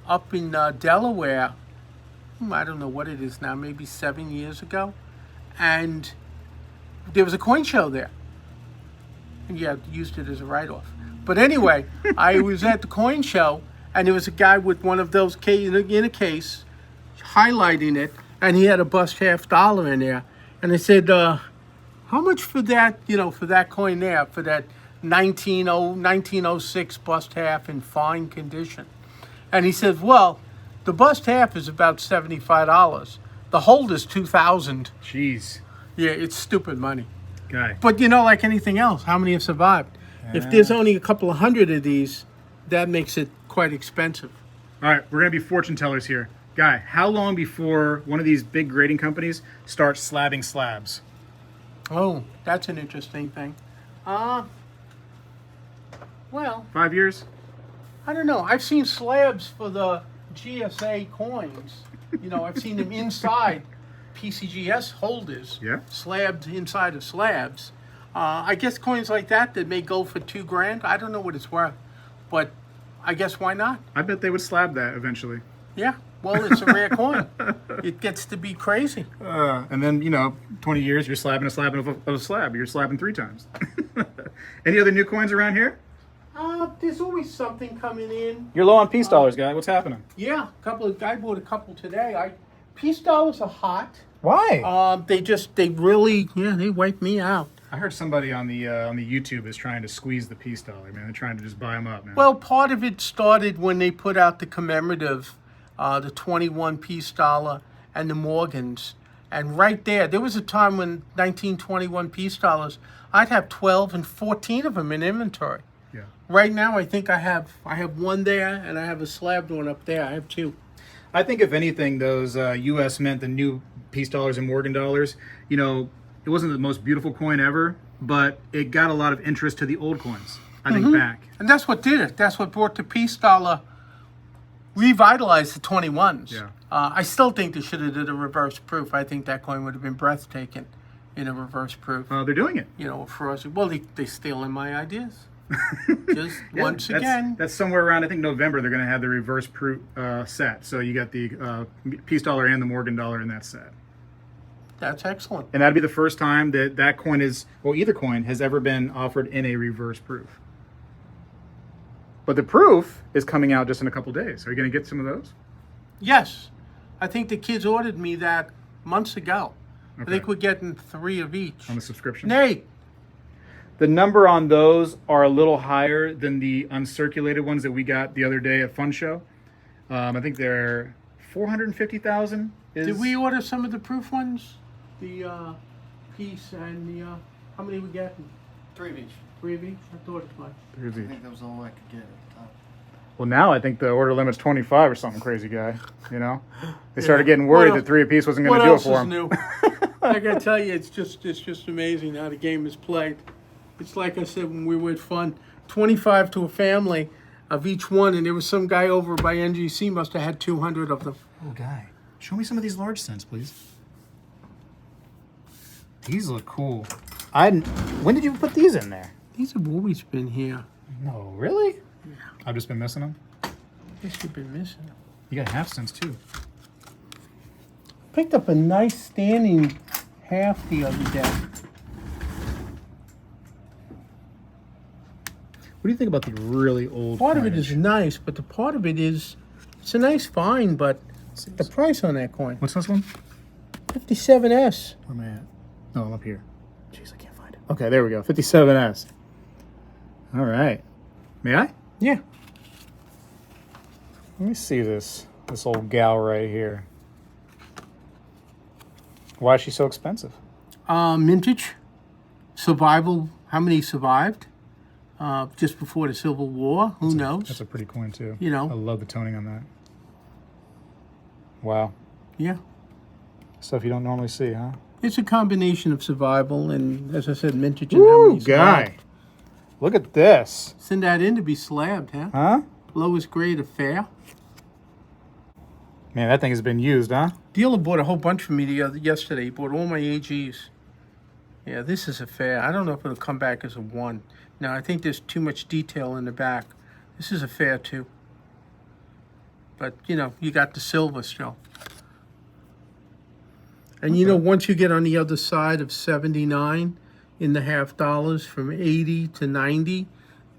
up in Delaware. I don't know what it is now, maybe 7 years ago. And there was a coin show there. And yeah, used it as a write-off. But anyway, I was at the coin show, and there was a guy with one of those in a case, highlighting it, and he had a bust $50 in there. And I said, how much for that, for that coin there, for that 1906 bust half in fine condition? And he said, well, the bust half is about $75. The hold is $2,000. Jeez. Yeah, it's stupid money. Guy. But like anything else, how many have survived? If there's only a couple of hundred of these, that makes it quite expensive. All right, we're going to be fortune tellers here. Guy, how long before one of these big grading companies starts slabbing slabs? Oh, that's an interesting thing. Well, 5 years? I don't know. I've seen slabs for the GSA coins. I've seen them inside PCGS holders. Yeah. Slabbed inside of slabs. I guess coins like that may go for $2,000. I don't know what it's worth, but I guess why not? I bet they would slab that eventually. Yeah. Well, it's a rare coin. It gets to be crazy. And then, 20 years, you're slabbing a slab of a slab. You're slabbing 3 times. Any other new coins around here? There's always something coming in. You're low on peace dollars, guy. What's happening? Yeah, I bought a couple today. Peace dollars are hot. Why? They really wipe me out. I heard somebody on the YouTube is trying to squeeze the peace dollar, man. They're trying to just buy them up, man. Well, part of it started when they put out the commemorative, the 21 peace dollar and the Morgans. And right there was a time when 1921 peace dollars, I'd have 12 and 14 of them in inventory. Yeah. Right now, I think I have one there, and I have a slabbed one up there. I have 2. I think if anything, those U.S. Mint, the new peace dollars and Morgan dollars, it wasn't the most beautiful coin ever, but it got a lot of interest to the old coins, I think, back. And that's what did it. That's what brought the peace dollar, revitalized the 21s. Yeah. I still think they should have did a reverse proof. I think that coin would have been breathtaking in a reverse proof. They're doing it. For us. Well, they stealing my ideas. Just Yeah, once again. That's somewhere around, I think, November, they're going to have the reverse proof set. So you got the peace dollar and the Morgan dollar in that set. That's excellent. And that'd be the first time that coin either coin has ever been offered in a reverse proof. But the proof is coming out just in a couple days. Are you going to get some of those? Yes. I think the kids ordered me that months ago. Okay. I think we're getting 3 of each. On the subscription? Nate, The number on those are a little higher than the uncirculated ones that we got the other day at Fun Show. I think they're 450,000. Did we order some of the proof ones? The piece and the how many we got? 3 of each. 3 of each? I thought it was. I think that was all I could get at the time. Well, now I think the order limit's 25 or something crazy, guy. You know, they started getting worried that 3 apiece wasn't going to do it for them. What else is new? I gotta tell you, it's just amazing how the game is played. It's like I said when we were at Fun, 25 to a family of each one, and there was some guy over by NGC must have had 200 of them. Oh, guy, show me some of these large cents, please. These look cool. When did you put these in there? These have always been here. No, really? Yeah. I've just been missing them. Guess you've been missing them. You got half cents too. Picked up a nice standing half the other day. What do you think about the really old Part of it coinage? is nice, but the part of it is, it's a nice find, but the price on that coin, What's this one? 57S. Where am I at? No, I'm up here. Jeez, I can't find it. Okay, there we go. 57S. All right. May I? Yeah. Let me see this old gal right here. Why is she so expensive? Mintage, survival. How many survived? Just before the Civil War. Who knows? That's a pretty coin too. You know. I love the toning on that. Wow. Yeah. Stuff you don't normally see, huh? It's a combination of survival and, as I said, mintage and how Woo, many survived. guy. Look at this. Send that in to be slabbed, huh? Huh? Lowest grade affair. Man, that thing has been used, huh? Dealer bought a whole bunch for me yesterday. He bought all my AGs. Yeah, this is a fair. I don't know if it'll come back as a 1. Now, I think there's too much detail in the back. This is a fair, too. But, you know, you got the silver still. And, you know, once you get on the other side of 79 in the half dollars from 80 to 90,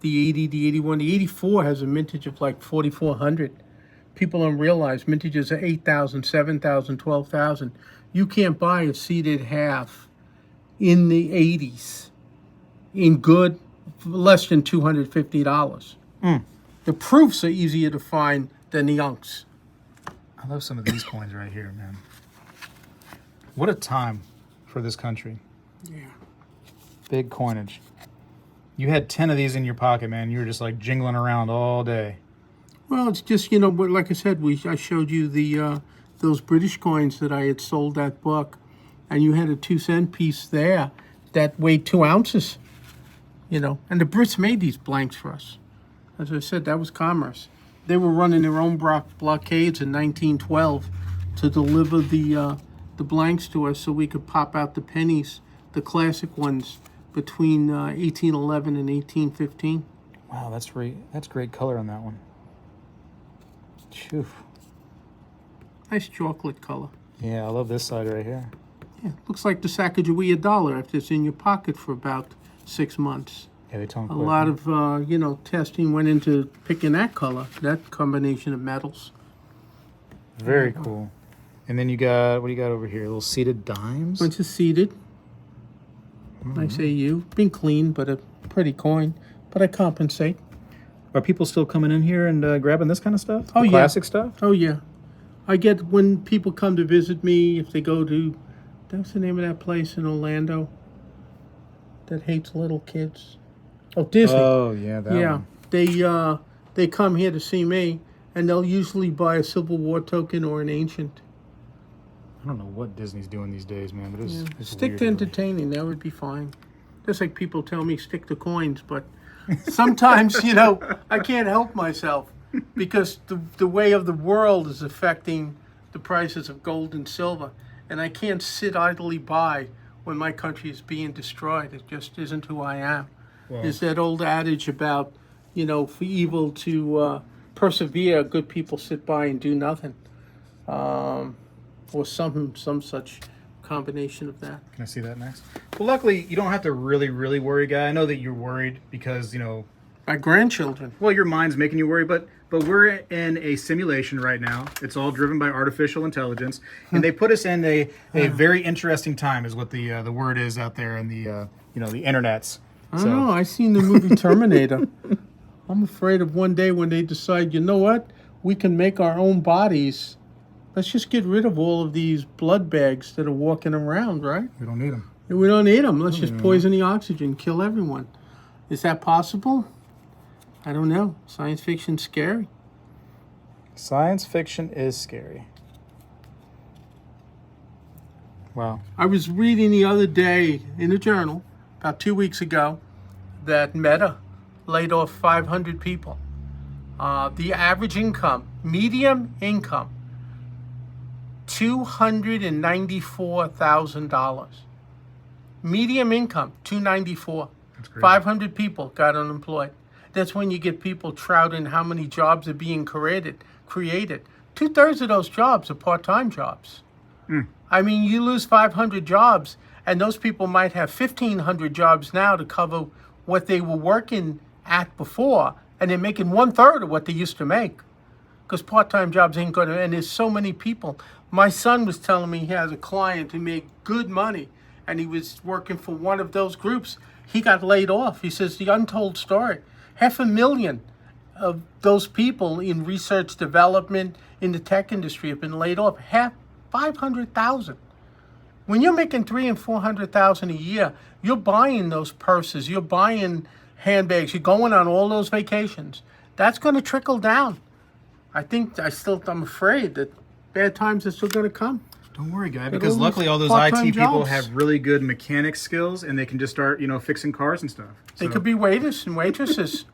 the 80, the 81, the 84 has a mintage of like 4,400. People don't realize mintages are 8,000, 7,000, 12,000. You can't buy a seeded half in the 80s in good for less than $250. The proofs are easier to find than the unks. I love some of these coins right here, man. What a time for this country. Yeah. Big coinage. You had 10 of these in your pocket, man. You were just like jingling around all day. Well, it's just, you know, but like I said, I showed you the those British coins that I had sold that book, and you had a 2-cent piece there that weighed 2 ounces. You know, and the Brits made these blanks for us. As I said, that was commerce. They were running their own blockades in 1912 to deliver the blanks to us so we could pop out the pennies, the classic ones, between 1811 and 1815. Wow, that's great color on that one. Phew. Nice chocolate color. Yeah, I love this side right here. Yeah, looks like the Sacagawea dollar if it's in your pocket for about 6 months. Yeah, they tone A quick. lot of, you know, testing went into picking that color, that combination of metals. Very cool. And then you got, what do you got over here? Little seated dimes? Bunch of seeded. Nice AU. Been clean, but a pretty coin. But I compensate. Are people still coming in here and grabbing this kind of stuff? Oh, The yeah. classic stuff? Oh, yeah. I get, when people come to visit me, if they go to, what's the name of that place in Orlando that hates little kids? Oh, Disney. Oh, yeah, that one. They come here to see me, and they'll usually buy a Civil War token or an ancient. I don't know what Disney's doing these days, man, but it's Stick weird. to entertaining, that would be fine. Just like people tell me stick to coins, but sometimes, you know, I can't help myself because the way of the world is affecting the prices of gold and silver, and I can't sit idly by when my country is being destroyed. It just isn't who I am. There's that old adage about, you know, for evil to persevere, good people sit by and do nothing. Or some such combination of that. Can I see that next? Well, luckily, you don't have to really, really worry, guy. I know that you're worried because, you know, My grandchildren. well, your mind's making you worry, but we're in a simulation right now. It's all driven by artificial intelligence, and they put us in a very interesting time, is what the word is out there in the you know, the internets. I don't know. I seen the movie Terminator. I'm afraid of one day when they decide, you know what? We can make our own bodies. Let's just get rid of all of these blood bags that are walking around, right? We don't need them. We don't need them. Let's just poison the oxygen, kill everyone. Is that possible? I don't know. Science fiction's scary. Science fiction is scary. Wow. I was reading the other day in a journal, about 2 weeks ago, that Meta laid off 500 people. The average income, medium income, $294,000. Medium income, $294,000. That's crazy. 500 people got unemployed. That's when you get people trouting how many jobs are being created. 2/3 of those jobs are part-time jobs. I mean, you lose 500 jobs, and those people might have 1,500 jobs now to cover what they were working at before, and they're making 1/3 of what they used to make. Because part-time jobs ain't going to, and there's so many people. My son was telling me he has a client who made good money, and he was working for one of those groups. He got laid off. He says the untold story. 500,000 of those people in research development in the tech industry have been laid off. 500,000. When you're making 300,000 and 400,000 a year, you're buying those purses, you're buying handbags, you're going on all those vacations. That's going to trickle down. I'm afraid that bad times are still going to come. Don't worry, guy, They're because all luckily these all those part-time IT people jobs. have really good mechanic skills, and they can just start, fixing cars and stuff. They So- could be waiters and waitresses.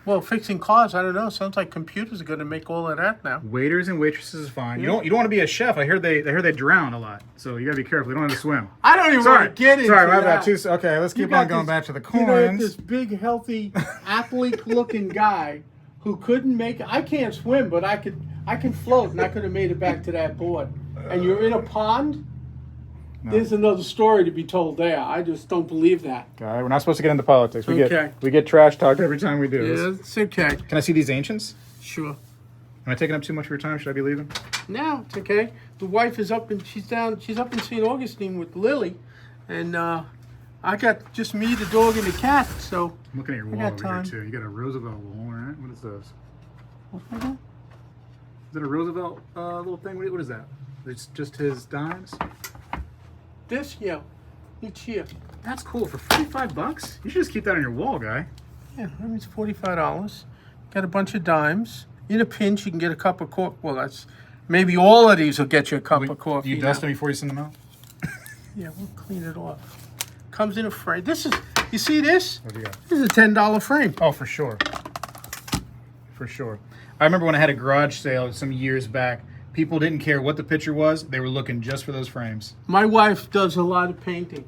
Well, fixing cars, I don't know. Sounds like computers are going to make all of that now. Waiters and waitresses is fine. You don't want to be a chef. I heard they drown a lot, so you gotta be careful. You don't have to swim. I don't even want to get into Sorry, my that. bad. Okay, let's You keep got on going this- back to the You know, coins. this big, healthy, athlete-looking guy who couldn't make it. I can't swim, but I can float, and I could have made it back to that board. And you're in a pond. No. There's another story to be told there. I just don't believe that. Guy, we're not supposed to get into politics. Okay. We get trash talked every time we do. Yeah, it's okay. Can I see these ancients? Sure. Am I taking up too much of your time? Should I be leaving? No, it's okay. The wife is up and she's up in St. Augustine with Lily, and I got just me, the dog, and the cat. So I'm looking at your I wall got over time. here too. You got a Roosevelt wall, right? What is this? what's that? Is it a Roosevelt little thing? What is that? It's just his dimes. This, yeah, each year. That's cool for $45. You should just keep that on your wall, guy. Yeah, that means $45. Got a bunch of dimes. In a pinch, you can get a cup of coffee. Well, that's maybe all of these will get you a cup of coffee. Do you dust now. them before you send them out? Yeah, we'll clean it off. Comes in a frame. This is, you see this? What do you got? This is a $10 frame. Oh, for sure. For sure. I remember when I had a garage sale some years back, people didn't care what the picture was. They were looking just for those frames. My wife does a lot of painting.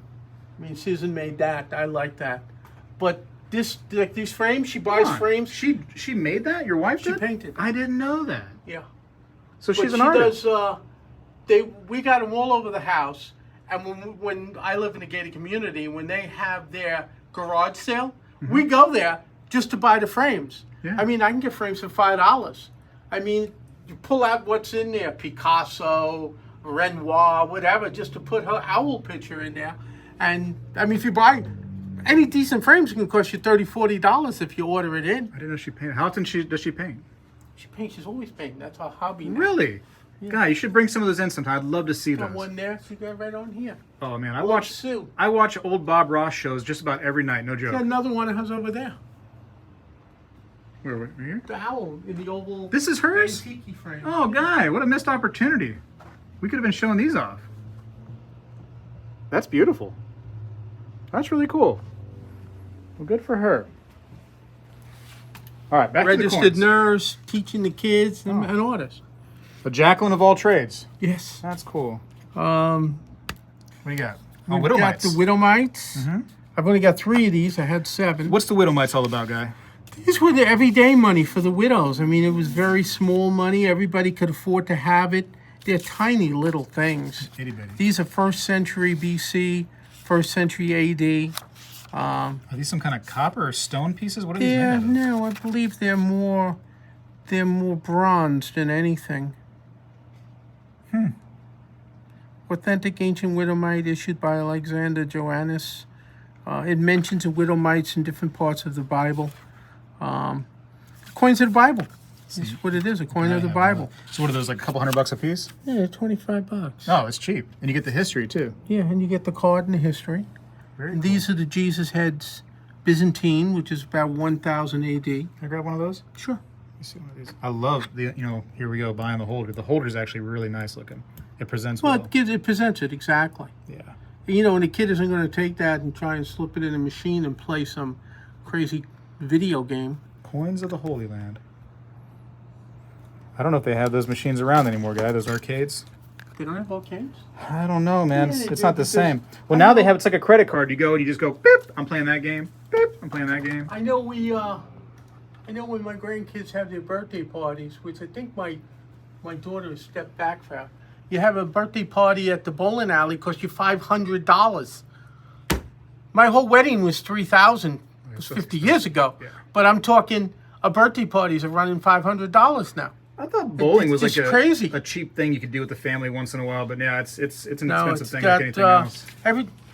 I mean, Susan made that. I like that. But this, like these frames, she buys Come on. frames. She made that? Your wife She did? painted. I didn't know that. Yeah. So But she's an she artist. does. We got them all over the house. And when I live in a gated community, when they have their garage sale, we go there just to buy the frames. Yeah. I mean, I can get frames for $5. I mean, you pull out what's in there, Picasso, Renoir, whatever, just to put her owl picture in there. And I mean, if you buy any decent frames, it can cost you $30, $40 if you order it in. I didn't know she painted. How often does she paint? She paints. She's always painting. That's her hobby now. Really? Guy, you should bring some of those in sometime. I'd love to see Got those. one there. She got right on here. Oh man, I Love watch Sue. old Bob Ross shows just about every night. No joke. Got another one that has over there. Where here? The owl in the oval. This is hers? Antique frame. Oh, Guy, what a missed opportunity. We could have been showing these off. That's beautiful. That's really cool. Well, good for her. All right, back to the Registered coins. nurse, teaching the kids, and an artist. The Jacqueline of all trades. Yes. That's cool. Um, What do you got? Oh, we've got Widowmites. the Widowmites. I've only got 3 of these. I had 7. What's the Widowmites all about, Guy? These were the everyday money for the widows. I mean, it was very small money. Everybody could afford to have it. They're tiny little things. Itty bitty. These are 1st century BC, 1st century AD. Are these some kind of copper or stone pieces? What are these Yeah, made out of? no, I believe they're more bronze than anything. Authentic ancient widowmite issued by Alexander Joannes, It mentions the widow mites in different parts of the Bible. Coins of the Bible. That's what it is, a coin of the Bible. So what are those, like a couple $100 a piece? Yeah, $25. Oh, it's cheap. And you get the history too. Yeah, and you get the card and the history. Very And cool. these are the Jesus heads Byzantine, which is about 1000 AD. Can I grab one of those? Sure. Let me see one of these. I love the, here we go, buying the holder. The holder is actually really nice looking. It presents Well, well. it presents it, exactly. Yeah. And the kid isn't going to take that and try and slip it in a machine and play some crazy video game. Coins of the Holy Land. I don't know if they have those machines around anymore, guy. Those arcades. They don't have arcades? I don't know, man. Yeah, It's, they it's do, not the because same. Well, I now they know- have, it's like a credit card. You go and you just go, beep, I'm playing that game. Beep, I'm playing that game. I know when my grandkids have their birthday parties, which I think my daughter has stepped back from. You have a birthday party at the bowling alley, cost you $500. My whole wedding was $3,000. It was 50 years ago. Yeah. But I'm talking, a birthday parties are running $500 now. I thought bowling was It's like crazy. a cheap thing you could do with the family once in a while, but yeah, it's an No, expensive it's thing got like anything else.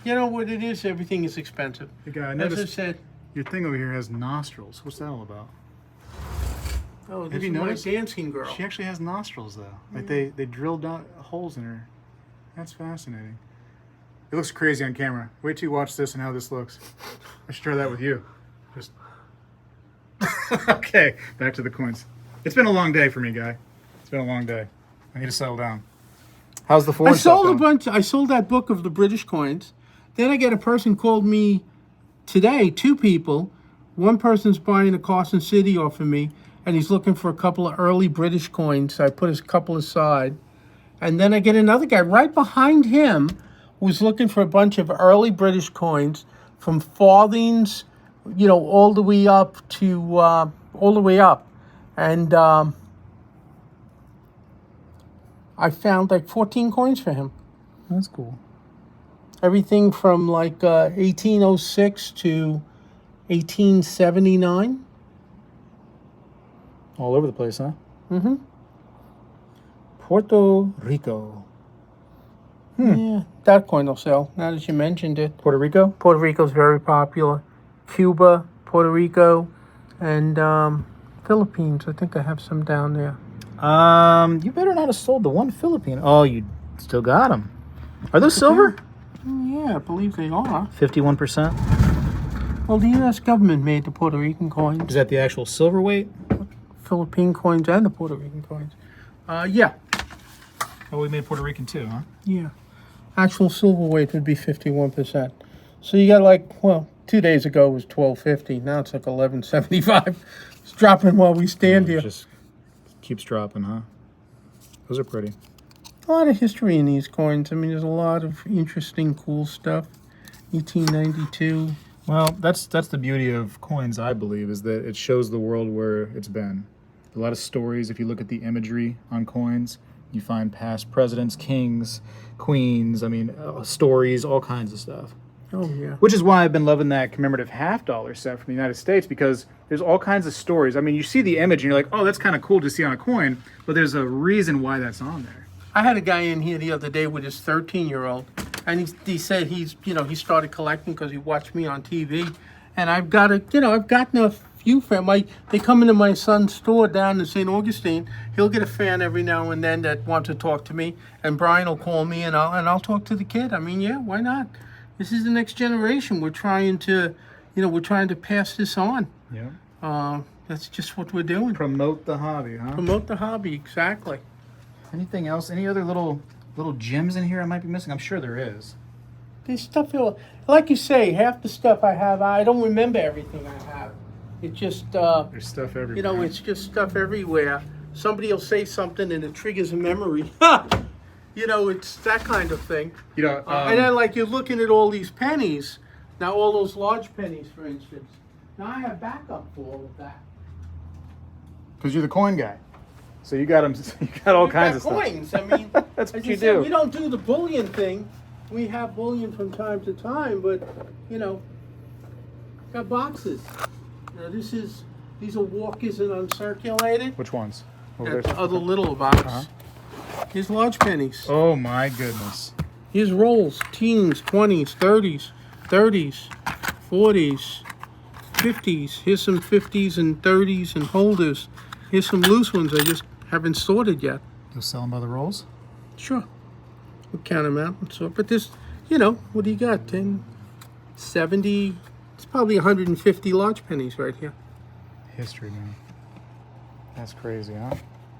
you know what it is? Everything is expensive. Hey, guy, I As I noticed said, your thing over here has nostrils. What's that all about? oh, Have this you is my noticed? dancing girl. She actually has nostrils though. Like they drilled out holes in her. That's fascinating. It looks crazy on camera. Wait till you watch this and how this looks. I should try that with you. Just okay. Back to the coins. It's been a long day for me, guy. It's been a long day. I need to settle down. How's the foreign I sold stuff a going? bunch. I sold that book of the British coins. Then I get a person called me today. 2 people. One person's buying a Carson City off of me, and he's looking for a couple of early British coins. So I put a couple aside, and then I get another guy right behind him who's looking for a bunch of early British coins from farthings, all the way up to all the way up, and I found like 14 coins for him. That's cool. Everything from like 1806 to 1879. All over the place, huh? Mm-hmm. Puerto Rico. Yeah, that coin will sell, now that you mentioned it. Puerto Rico? Puerto Rico's very popular. Cuba, Puerto Rico, and Philippines. I think I have some down there. You better not have sold the one Philippine. Oh, you still got them. Are those silver? Yeah, I believe they are. 51%. Well, the U.S. government made the Puerto Rican coins, Is that the actual silver weight? Philippine coins, and the Puerto Rican coins. Yeah, Oh, we made Puerto Rican too, huh? yeah. Actual silver weight would be 51%. So you got 2 days ago it was $12.50. Now it's like $11.75. It's dropping while we stand here. It just keeps dropping, huh? Those are pretty. A lot of history in these coins. I mean, there's a lot of interesting, cool stuff. 1892. Well, that's the beauty of coins, I believe, is that it shows the world where it's been. A lot of stories, if you look at the imagery on coins, you find past presidents, kings, queens, stories, all kinds of stuff. Oh, yeah. Which is why I've been loving that commemorative $50 set from the United States, because there's all kinds of stories. I mean, you see the image and you're like, oh, that's kind of cool to see on a coin, but there's a reason why that's on there. I had a guy in here the other day with his 13-year-old, and he said he started collecting because he watched me on TV, and I've gotten a few for him. They come into my son's store down in St. Augustine. He'll get a fan every now and then that wants to talk to me, and Brian will call me, and I'll talk to the kid. I mean, yeah, why not? This is the next generation. We're trying to pass this on. Yeah. That's just what we're doing. Promote the hobby, huh? Promote the hobby, exactly. Anything else? Any other little gems in here I might be missing? I'm sure there is. There's stuff, like you say, half the stuff I have, I don't remember everything I have. It just, There's stuff everywhere. it's just stuff everywhere. Somebody will say something and it triggers a memory. It's that kind of thing. And then, like, you're looking at all these pennies. Now, all those large pennies, for instance. Now, I have backup for all of that. because you're the coin guy, so you got them. You got all We've kinds got of coins. stuff. I mean, That's as what you you said, do. we don't do the bullion thing. We have bullion from time to time, but got boxes. These are walkers and uncirculated. Which ones? That's the other little box. Uh-huh. Here's large pennies. Oh my goodness! Here's rolls, teens, 20s, 30s, 40s, 50s. Here's some 50s and 30s and holders. Here's some loose ones I just haven't sorted yet. You'll sell them by the rolls? Sure. We'll count them out and sort. But this, you know, what do you got? 10, 70, it's probably 150 large pennies right here. History, man. That's crazy, huh?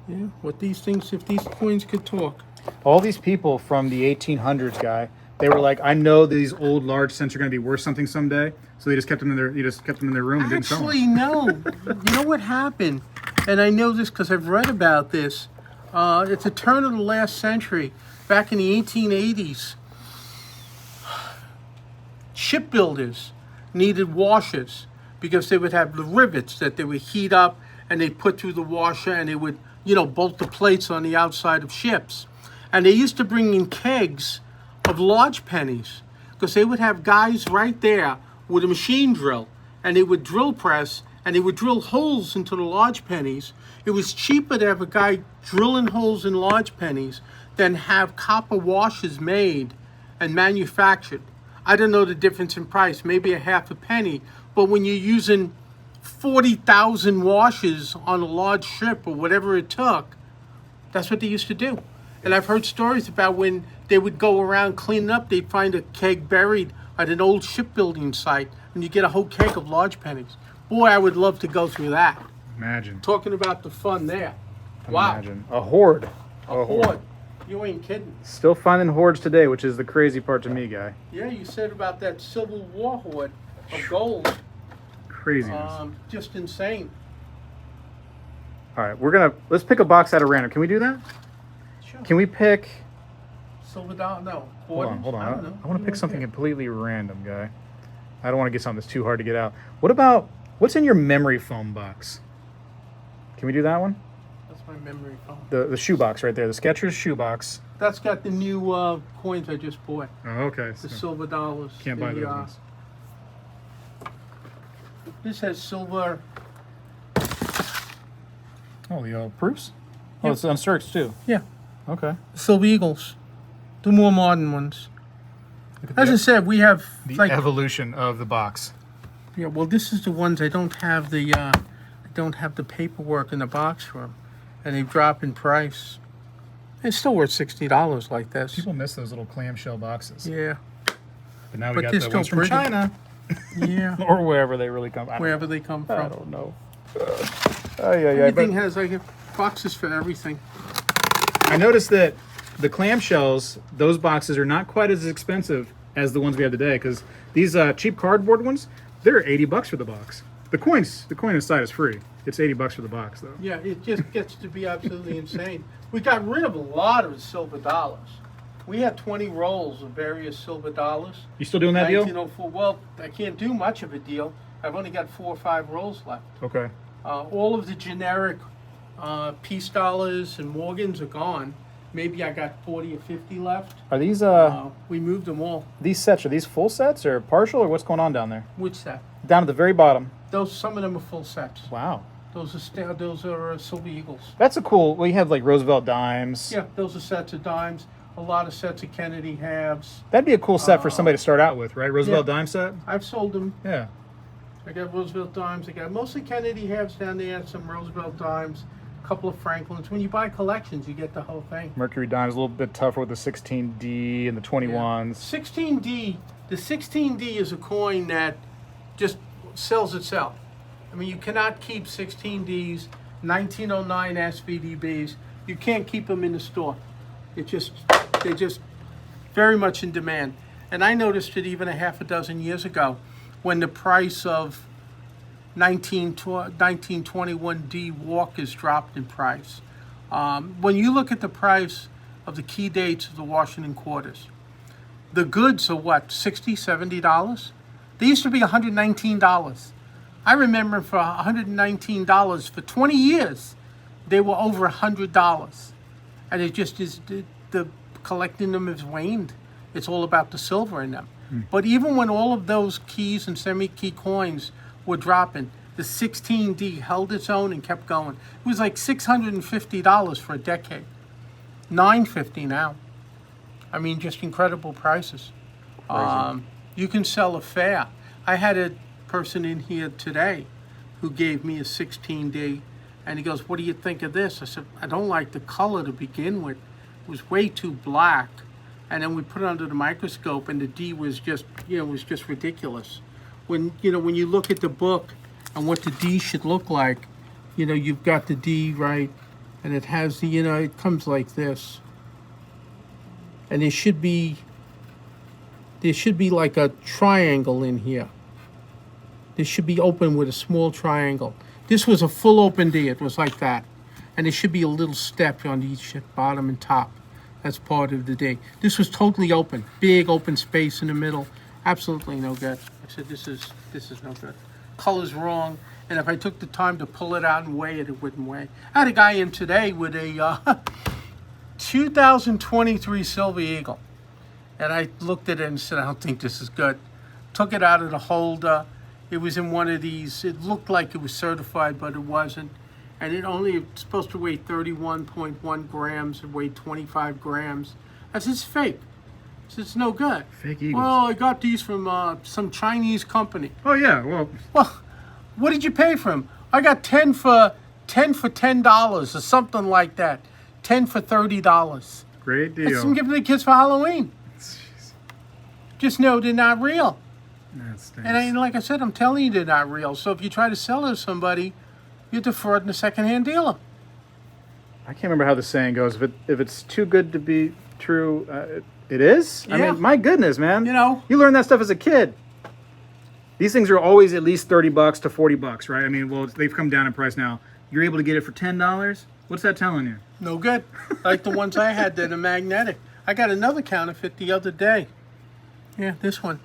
Yeah, what these things, if these coins could talk. All these people from the 1800s, guy, they were like, I know these old large cents are going to be worth something someday, so they just kept them in their, room and didn't sell them. Actually, no. You know what happened? And I know this because I've read about this. At the turn of the last century, back in the 1880s, shipbuilders needed washers because they would have the rivets that they would heat up and they put through the washer and they would, you know, bolt the plates on the outside of ships. And they used to bring in kegs of large pennies because they would have guys right there with a machine drill and they would drill press and they would drill holes into the large pennies. It was cheaper to have a guy drilling holes in large pennies than have copper washers made and manufactured. I don't know the difference in price, maybe a half a penny, but when you're using 40,000 washers on a large ship or whatever it took, that's what they used to do. And I've heard stories about when they would go around cleaning up, they'd find a keg buried at an old shipbuilding site, and you get a whole keg of large pennies. Boy, I would love to go through that. Imagine. Talking about the fun there. Wow. Imagine. A hoard. A hoard. You ain't kidding. Still finding hoards today, which is the crazy part to me, guy. Yeah, you said about that Civil War hoard of gold. Craziness. Just insane. All right, let's pick a box out of random. Can we do that? Sure. Can we pick? Silver dollar? No. Hold on. I don't know. I want to pick something completely random, guy. I don't want to get something that's too hard to get out. What about what's in your memory foam box? Can we do that one? That's my memory foam. The shoe box right there, the Skechers shoe box. That's got the new coins I just bought. Oh, okay. The silver dollars. Can't buy those ones. This has silver. Oh, the proofs? Oh, Yep. it's on Cirques too. Yeah. Okay. Silver Eagles. The more modern ones. Look at As I said, we have the like evolution of the box. yeah. Well, this is the ones I don't have the paperwork in the box for 'em, and they drop in price. It's still worth $60 like this. People miss those little clamshell boxes. Yeah. But now we But got they're the still ones from pretty. China Yeah. or wherever they really come. Wherever they come I from. don't know. Everything has like boxes for everything. I noticed that the clamshells, those boxes are not quite as expensive as the ones we have today, because these cheap cardboard ones, they're $80 for the box. The coin inside is free. It's $80 for the box, though. Yeah, it just gets to be absolutely insane. We got rid of a lot of silver dollars. We had 20 rolls of various silver dollars. You still doing that deal? 1904. Well, I can't do much of a deal. I've only got 4 or 5 rolls left. Okay. All of the generic peace dollars and Morgans are gone. Maybe I got 40 or 50 left. Are these We moved them all. these sets? Are these full sets or partial, or what's going on down there? Which set? Down at the very bottom. Some of them are full sets. Wow. Those are Silver Eagles. That's a cool. Well, you have like Roosevelt dimes. Yeah, those are sets of dimes. A lot of sets of Kennedy halves. That'd be a cool set for somebody to start out with, right? Roosevelt yeah. dime set. I've sold them. Yeah. I got Roosevelt dimes. I got mostly Kennedy halves down there, some Roosevelt dimes, a couple of Franklins. When you buy collections, you get the whole thing. Mercury dimes a little bit tougher with the 16D and the 21s. 16D. The 16D is a coin that just sells itself. I mean, you cannot keep 16Ds, 1909 SVDBs. You can't keep them in the store. They're just very much in demand. And I noticed it even a half a dozen years ago when the price of 1921D Walkers dropped in price. When you look at the price of the key dates of the Washington quarters, the goods are what, $60, $70? They used to be $119. I remember for $119 for 20 years, they were over $100. And it just is, the collecting them has waned. It's all about the silver in them. But even when all of those keys and semi-key coins were dropping, the 16D held its own and kept going. It was like $650 for a decade. $950 now. I mean, just incredible prices. You can sell a fair. I had a person in here today who gave me a 16D, and he goes, "What do you think of this?" I said, "I don't like the color to begin with. It was way too black." And then we put it under the microscope, and the D was just, was just ridiculous. When you look at the book and what the D should look like, you've got the D right, and it has the, it comes like this. And there should be like a triangle in here. This should be open with a small triangle. This was a full open D. It was like that. And there should be a little step on each bottom and top. That's part of the D. This was totally open. Big open space in the middle. Absolutely no good. I said, this is no good. Color's wrong. And if I took the time to pull it out and weigh it, it wouldn't weigh. I had a guy in today with a 2023 Silver Eagle. And I looked at it and said, I don't think this is good. Took it out of the holder. It was in one of these. It looked like it was certified, but it wasn't. And it's supposed to weigh 31.1 grams. It weighed 25 grams. I said, it's fake. I said, it's no good. Fake Eagles. Well, I got these from some Chinese company. Oh yeah, well, What did you pay for them? I got 10 for $10 or something like that. 10 for $30. great That's deal. some giving the kids for Halloween. Just know they're not real. That stinks. And like I said, I'm telling you they're not real. So if you try to sell it to somebody, you're defrauding a secondhand dealer. I can't remember how the saying goes. If it's too good to be true, it is. I Yeah. mean, my goodness, man. You learn that stuff as a kid. These things are always at least $30 to $40, right? I mean, well, they've come down in price now. You're able to get it for $10. What's that telling you? No good. Like the ones I had that are magnetic. I got another counterfeit the other day. Yeah, this one.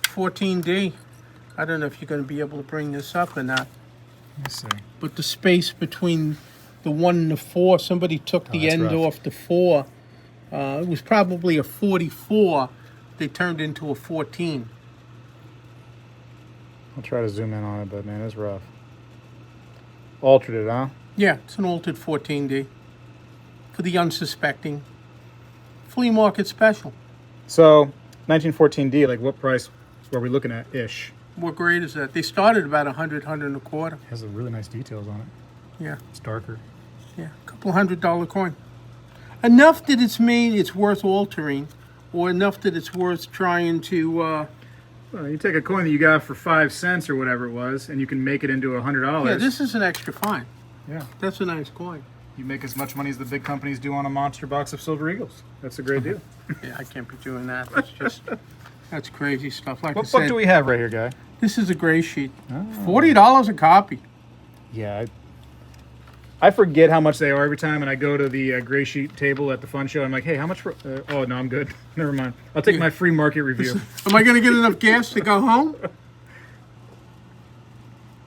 14D. I don't know if you're going to be able to bring this up or not. Let's see. But the space between the 1 and the 4, somebody took the that's end rough. off the 4. It was probably a 44. They turned into a 14. I'll try to zoom in on it, but man, it's rough. Altered it, huh? Yeah, it's an altered 14D. For the unsuspecting. Flea market special. So, 1914D, like what price were we looking at ish? What grade is that? They started about 100, 100 and a quarter. Has a really nice details on it. Yeah, It's darker. yeah. A couple $100 coin. Enough that it's worth altering, or enough that it's worth trying to, Well, you take a coin that you got for 5 cents or whatever it was, and you can make it into $100. yeah, this is an extra fine. Yeah. That's a nice coin. You make as much money as the big companies do on a monster box of Silver Eagles. That's a great deal. Yeah, I can't be doing that. That's just, that's crazy stuff. Like I What book said, do we have right here, guy? this is a gray sheet. $40 a copy. Yeah, I forget how much they are every time, and I go to the gray sheet table at the fun show. I'm like, hey, how much for? Oh no, I'm good. Never mind. I'll take my free market review. Am I going to get enough gas to go home?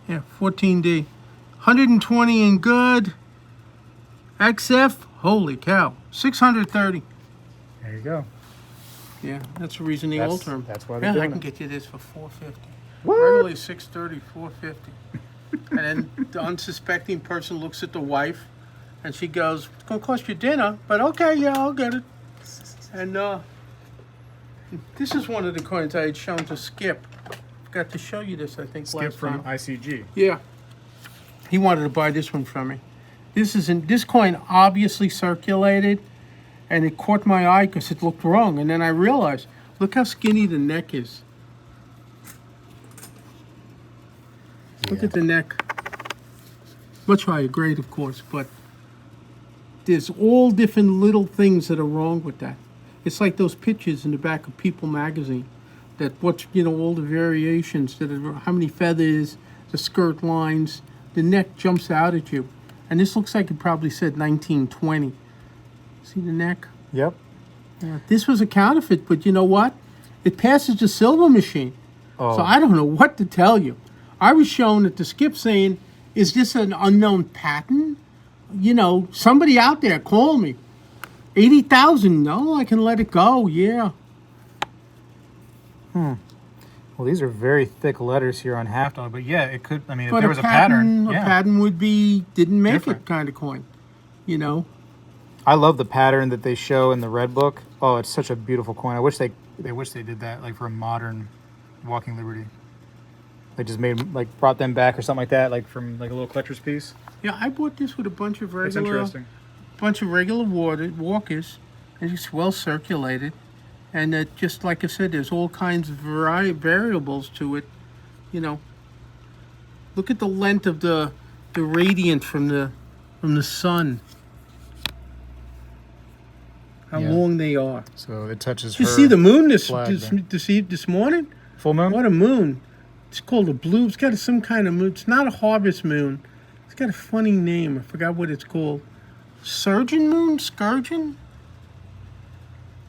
Yeah, 14D. 120 in good. XF, holy cow. 630. There you go. Yeah, that's the reason they That's- alter them. that's why they're Yeah, I doing can it. get you this for 450. What? Regularly 630, 450. And then the unsuspecting person looks at the wife, and she goes, "It's gonna cost you dinner, but okay, yeah, I'll get it." And this is one of the coins I had shown to Skip. Forgot to show you this, I think, Skip last from time. ICG. Yeah, he wanted to buy this one from me. This coin obviously circulated, and it caught my eye because it looked wrong. And then I realized, look how skinny the neck is. Look at the neck. Much higher grade, of course, but there's all different little things that are wrong with that. It's like those pictures in the back of People magazine that all the variations, that are, how many feathers, the skirt lines, the neck jumps out at you. And this looks like it probably said 1920. See the neck? Yep. Yeah. This was a counterfeit, but you know what? It passes the silver machine. Oh. So I don't know what to tell you. I was shown at the Skip saying, is this an unknown pattern? Somebody out there, call me. 80,000. No, I can let it go. Yeah. Well, these are very thick letters here on half dollar, but yeah, it could. I mean, if But there was a pattern, a yeah. pattern would be, didn't make Different. it kind of coin. I love the pattern that they show in the red book. Oh, it's such a beautiful coin. I wish they did that like for a modern Walking Liberty. They just made like brought them back or something like that, like from like a little collector's piece. Yeah, I bought this with a bunch of That's regular, interesting. walkers, and it's well circulated. And just like I said, there's all kinds of variables to it. You know, look at the length of the radiant from the sun. How Yeah. long they are. So it touches. Did you see the moon this flag there. this morning? Full moon. What a moon! It's called a blue. It's got some kind of moon. It's not a harvest moon. It's got a funny name. I forgot what it's called. Surgeon moon? Scourgeon?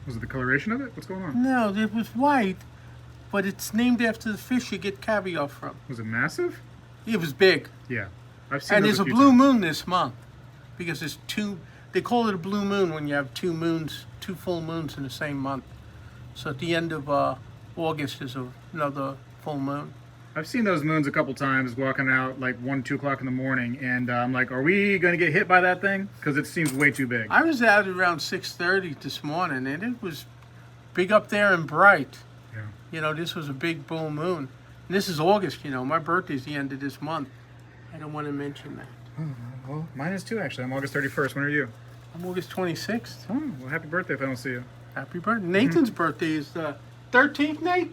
Was it the coloration of it? What's going on? No, it was white, but it's named after the fish you get caviar from. Was it massive? It was big. Yeah, I've seen. And those there's a few blue times. moon this month because there's two. They call it a blue moon when you have two moons, two full moons in the same month. So at the end of August is another full moon. I've seen those moons a couple times walking out like 1, 2 o'clock in the morning, and I'm like, are we going to get hit by that thing? Because it seems way too big. I was out around 6:30 this morning, and it was big up there and bright. Yeah. You know, this was a big full moon. And this is August, you know. My birthday's the end of this month. I don't want to mention that. Well, mine is too, actually. I'm August 31st. When are you? I'm August 26th. Oh, well, happy birthday if I don't see you. Happy birthday. Nathan's birthday is the 13th, Nate?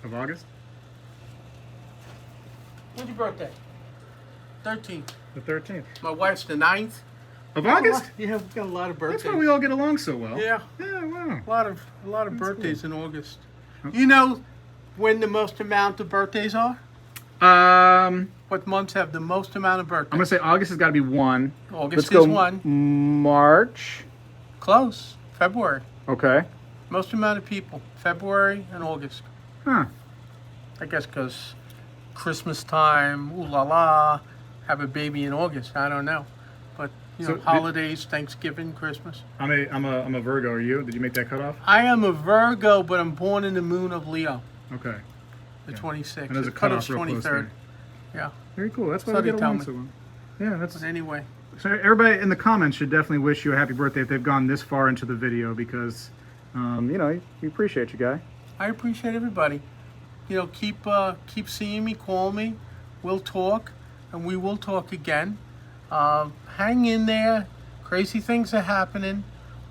Of August? When's your birthday? 13th. The 13th. My wife's the 9th. Of August? Yeah, we've got a lot of birthdays. That's why we all get along so well. Yeah, Yeah, wow. a lot of birthdays in August. Okay. You know when the most amount of birthdays are? I'm What months have the most amount of birthdays? going to say August has got to be 1. August Let's is go 1. March. Close. February. Okay. Most amount of people. February and August. Huh. I guess because Christmas time, ooh la la, have a baby in August. I don't know. But, you know, So holidays, Thanksgiving, Christmas. I'm a Virgo. Are you? Did you make that cutoff? I am a Virgo, but I'm born in the moon of Leo, Okay. the Yeah. 26th. And there's a The cutoff cutoff's real close 23rd. there. Yeah. Very cool. That's why So we they get tell along me. so well. Yeah, that's. But anyway, So everybody in the comments should definitely wish you a happy birthday if they've gone this far into the video because, you know, we appreciate you, guy. I appreciate everybody. You know, keep seeing me, call me. We'll talk, and we will talk again. Hang in there. Crazy things are happening,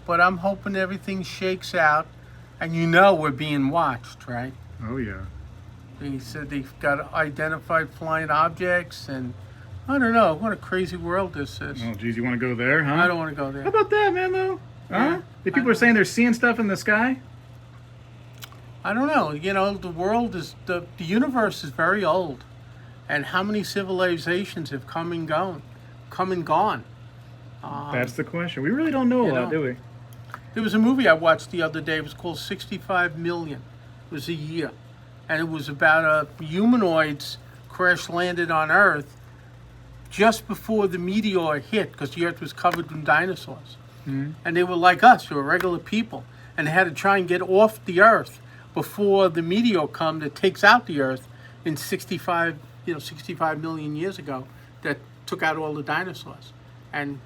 but I'm hoping everything shakes out. And you know we're being watched, right? Oh yeah. They said they've got identified flying objects, and I don't know what a crazy world this is. Oh geez, you want to go there, huh? I don't want to go How there. about that, man? Though, Yeah, huh? The people are saying they're seeing stuff in the sky. I don't know. You know, the world is the universe is very old, and how many civilizations have come and gone? That's the question. We really don't know a you lot, know. do we? There was a movie I watched the other day. It was called 65 Million. It was a year, and it was about humanoids crash landed on Earth just before the meteor hit, because the Earth was covered in dinosaurs, and they were like us, they were regular people, and they had to try and get off the Earth before the meteor comes that takes out the Earth in 65 million years ago, that took out all the dinosaurs, and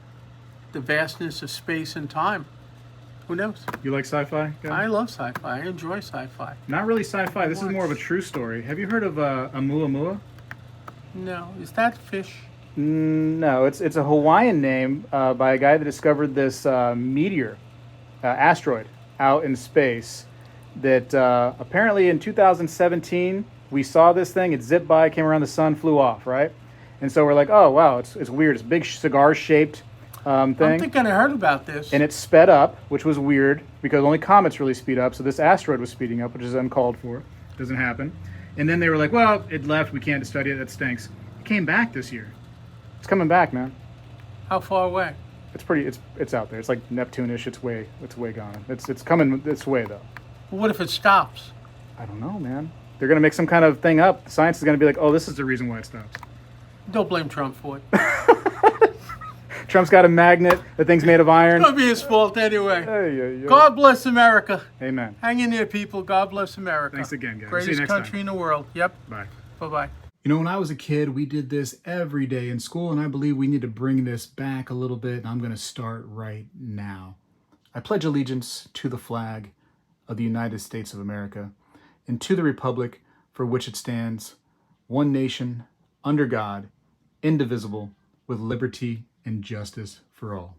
the vastness of space and time. Who knows? You like sci-fi? guy? I love sci-fi. I enjoy sci-fi. Not really sci-fi. This is more of a true story. Have you heard of Oumuamua? No, is that fish? No, it's a Hawaiian name by a guy that discovered this meteor, asteroid, out in space. That apparently in 2017 we saw this thing. It zipped by, came around the sun, flew off, right? And so we're like, oh wow, it's weird. It's a big cigar-shaped thing. I'm thinking I heard about this. And it sped up, which was weird because only comets really speed up. So this asteroid was speeding up, which is uncalled for. Doesn't happen. And then they were like, well, it left. We can't study it. That stinks. It came back this year. It's coming back, man. How far away? It's out there. It's like Neptune-ish. It's way gone. It's coming this way though. Well, what if it stops? I don't know, man. They're gonna make some kind of thing up. Science is gonna be like, oh, this is the reason why it stops. Don't blame Trump for it. Trump's got a magnet. The thing's made of iron. It's gonna be his fault anyway. Hey, yeah, yeah. God bless America. Amen. Hang in there, people. God bless America. Thanks again, guys. See you Greatest next country time. in the world. Yep. Bye. Bye-bye. You know, when I was a kid, we did this every day in school, and I believe we need to bring this back a little bit, and I'm going to start right now. I pledge allegiance to the flag of the United States of America and to the republic for which it stands, one nation, under God, indivisible, with liberty and justice for all.